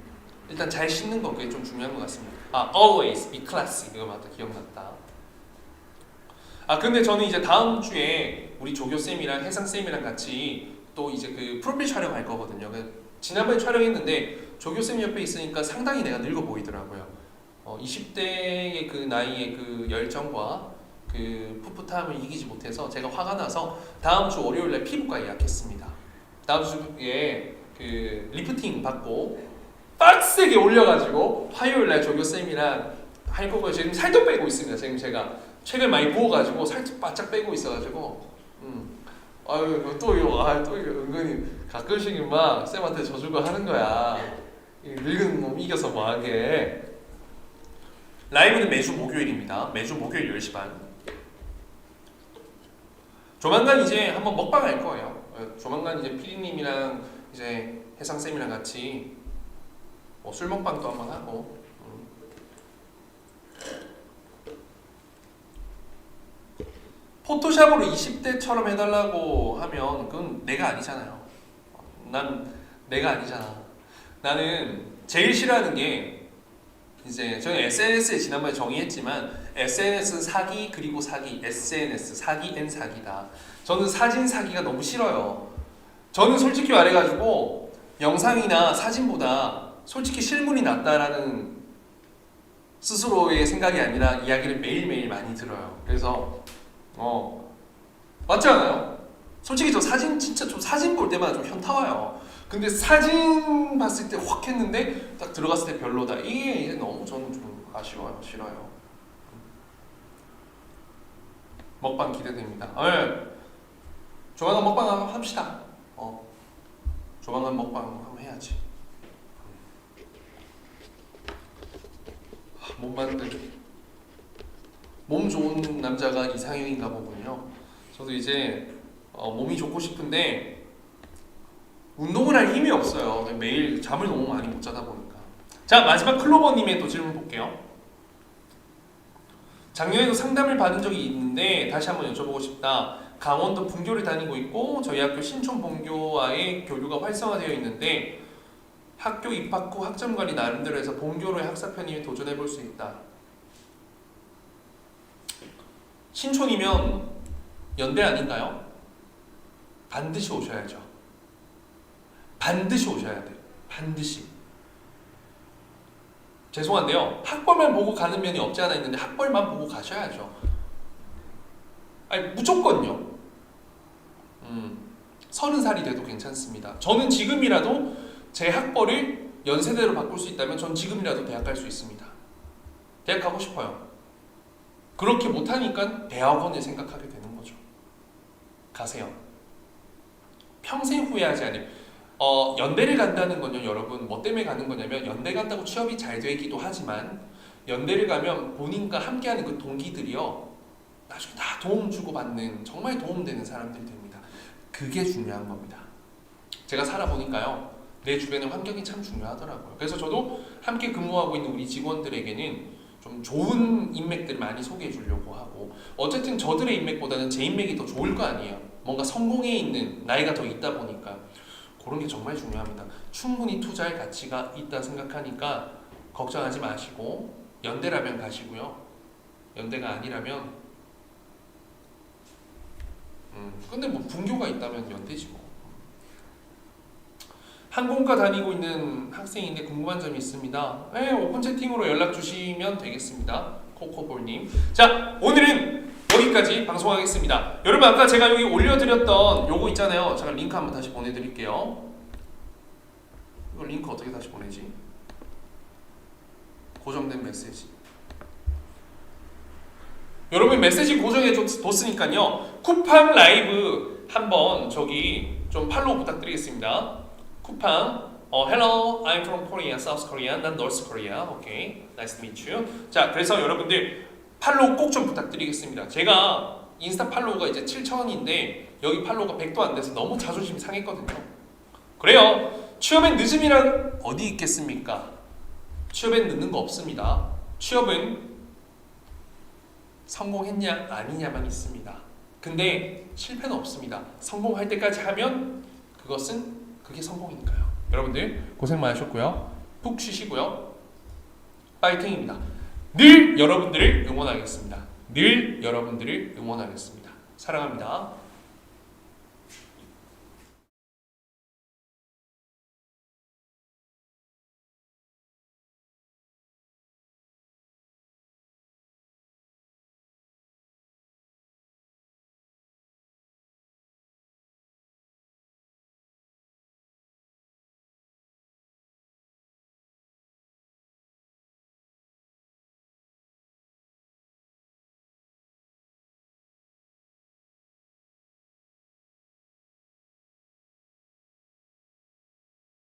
일단 잘 씻는 거 그게 좀 중요한 것 같습니다. Always be classy 그거 맞다, 기억났다. 근데 저는 이제 다음 주에 우리 조교 쌤이랑 혜상 쌤이랑 같이 또 이제 그 프로필 촬영할 거거든요. 지난번에 촬영했는데 조교 쌤 옆에 있으니까 상당히 내가 늙어 보이더라고요. 20대의 그 나이의 그 열정과 그 풋풋함을 이기지 못해서 제가 화가 나서 다음 주 월요일날 피부과 예약했습니다. 다음 주에 그 리프팅 받고 빡세게 올려가지고 화요일날 조교쌤이랑 할 거고요. 지금 살도 빼고 있습니다. 지금 제가 책을 많이 부어가지고 살도 바짝 빼고 있어가지고 또 이거 은근히 가끔씩 막 쌤한테 져주고 하는 거야. 늙은 놈 이겨서 뭐하게. 라이브는 매주 목요일입니다. 매주 목요일 10시 반. 조만간 이제 한번 먹방 할 거예요. 조만간 이제 피디님이랑 이제 혜상쌤이랑 같이 술 먹방도 한번 하고. 포토샵으로 20대처럼 해달라고 하면 그건 내가 아니잖아요. 난 내가 아니잖아. 나는 제일 싫어하는 게 이제 저는 SNS에 지난번에 정의했지만 SNS 사기 그리고 사기, SNS 사기 앤 사기다. 저는 사진 사기가 너무 싫어요. 저는 솔직히 말해가지고 영상이나 사진보다 솔직히 실물이 낫다라는 스스로의 생각이 아니라 이야기를 매일매일 많이 들어요. 그래서 맞지 않아요? 솔직히 저 사진 진짜 좀 사진 볼 때마다 좀 현타 와요. 근데 사진 봤을 때 확 했는데 딱 들어갔을 때 별로다. 이게 너무 저는 좀 아쉬워요. 싫어요. 먹방 기대됩니다. 조만간 먹방 한번 합시다. 조만간 먹방 한번 해야지. 몸 좋은 남자가 이상형인가 보군요. 저도 이제 몸이 좋고 싶은데 운동을 할 힘이 없어요. 매일 잠을 너무 많이 못 자다 보니까. 자, 마지막 클로버님의 또 질문 볼게요. 작년에도 상담을 받은 적이 있는데 다시 한번 여쭤보고 싶다. 강원도 분교를 다니고 있고 저희 학교 신촌 본교와의 교류가 활성화되어 있는데 학교 입학 후 학점 관리 나름대로 해서 본교로의 학사 편입에 도전해 볼 수 있다. 신촌이면 연대 아닌가요? 반드시 오셔야죠. 반드시 오셔야 돼요. 반드시. 죄송한데요. 학벌만 보고 가는 면이 없지 않아 있는데 학벌만 보고 가셔야죠. 무조건요. 30살이 돼도 괜찮습니다. 저는 지금이라도 제 학벌을 연세대로 바꿀 수 있다면 전 지금이라도 대학 갈 수 있습니다. 대학 가고 싶어요. 그렇게 못하니까 대학원을 생각하게 되는 거죠. 가세요. 평생 후회하지 않을. 연대를 간다는 건요, 여러분 뭐 때문에 가는 거냐면 연대 간다고 취업이 잘 되기도 하지만 연대를 가면 본인과 함께하는 그 동기들이요 나중에 다 도움 주고 받는 정말 도움되는 사람들이 됩니다. 그게 중요한 겁니다. 제가 살아보니까요 내 주변의 환경이 참 중요하더라고요. 그래서 저도 함께 근무하고 있는 우리 직원들에게는 좀 좋은 인맥들을 많이 소개해 주려고 하고, 어쨌든 저들의 인맥보다는 제 인맥이 더 좋을 거 아니에요. 뭔가 성공해 있는 나이가 더 있다 보니까 그런 게 정말 중요합니다. 충분히 투자할 가치가 있다 생각하니까 걱정하지 마시고 연대라면 가시고요. 연대가 아니라면 근데 뭐 분교가 있다면 연대지 뭐. 항공과 다니고 있는 학생인데 궁금한 점이 있습니다. 네, 오픈 채팅으로 연락 주시면 되겠습니다. 코코볼님. 자, 오늘은 여기까지 방송하겠습니다. 여러분 아까 제가 여기 올려드렸던 요거 있잖아요. 제가 링크 한번 다시 보내드릴게요. 이거 링크 어떻게 다시 보내지? 고정된 메시지. 여러분 메시지 고정해 뒀으니까요. 쿠팡 라이브 한번 저기 좀 팔로우 부탁드리겠습니다. 쿠팡 hello, I'm from Korea, South Korea, 난 North Korea. Okay, nice to meet you. 자, 그래서 여러분들 팔로우 꼭 좀 부탁드리겠습니다. 제가 인스타 팔로우가 이제 7,000인데 여기 팔로우가 100도 안 돼서 너무 자존심이 상했거든요. 그래요. 취업엔 늦음이란 어디 있겠습니까? 취업엔 늦는 거 없습니다. 취업은 성공했냐 아니냐만 있습니다. 근데 실패는 없습니다. 성공할 때까지 하면 그게 성공이니까요. 여러분들 고생 많으셨고요. 푹 쉬시고요. 파이팅입니다. 늘 여러분들을 응원하겠습니다. 늘 여러분들을 응원하겠습니다. 사랑합니다.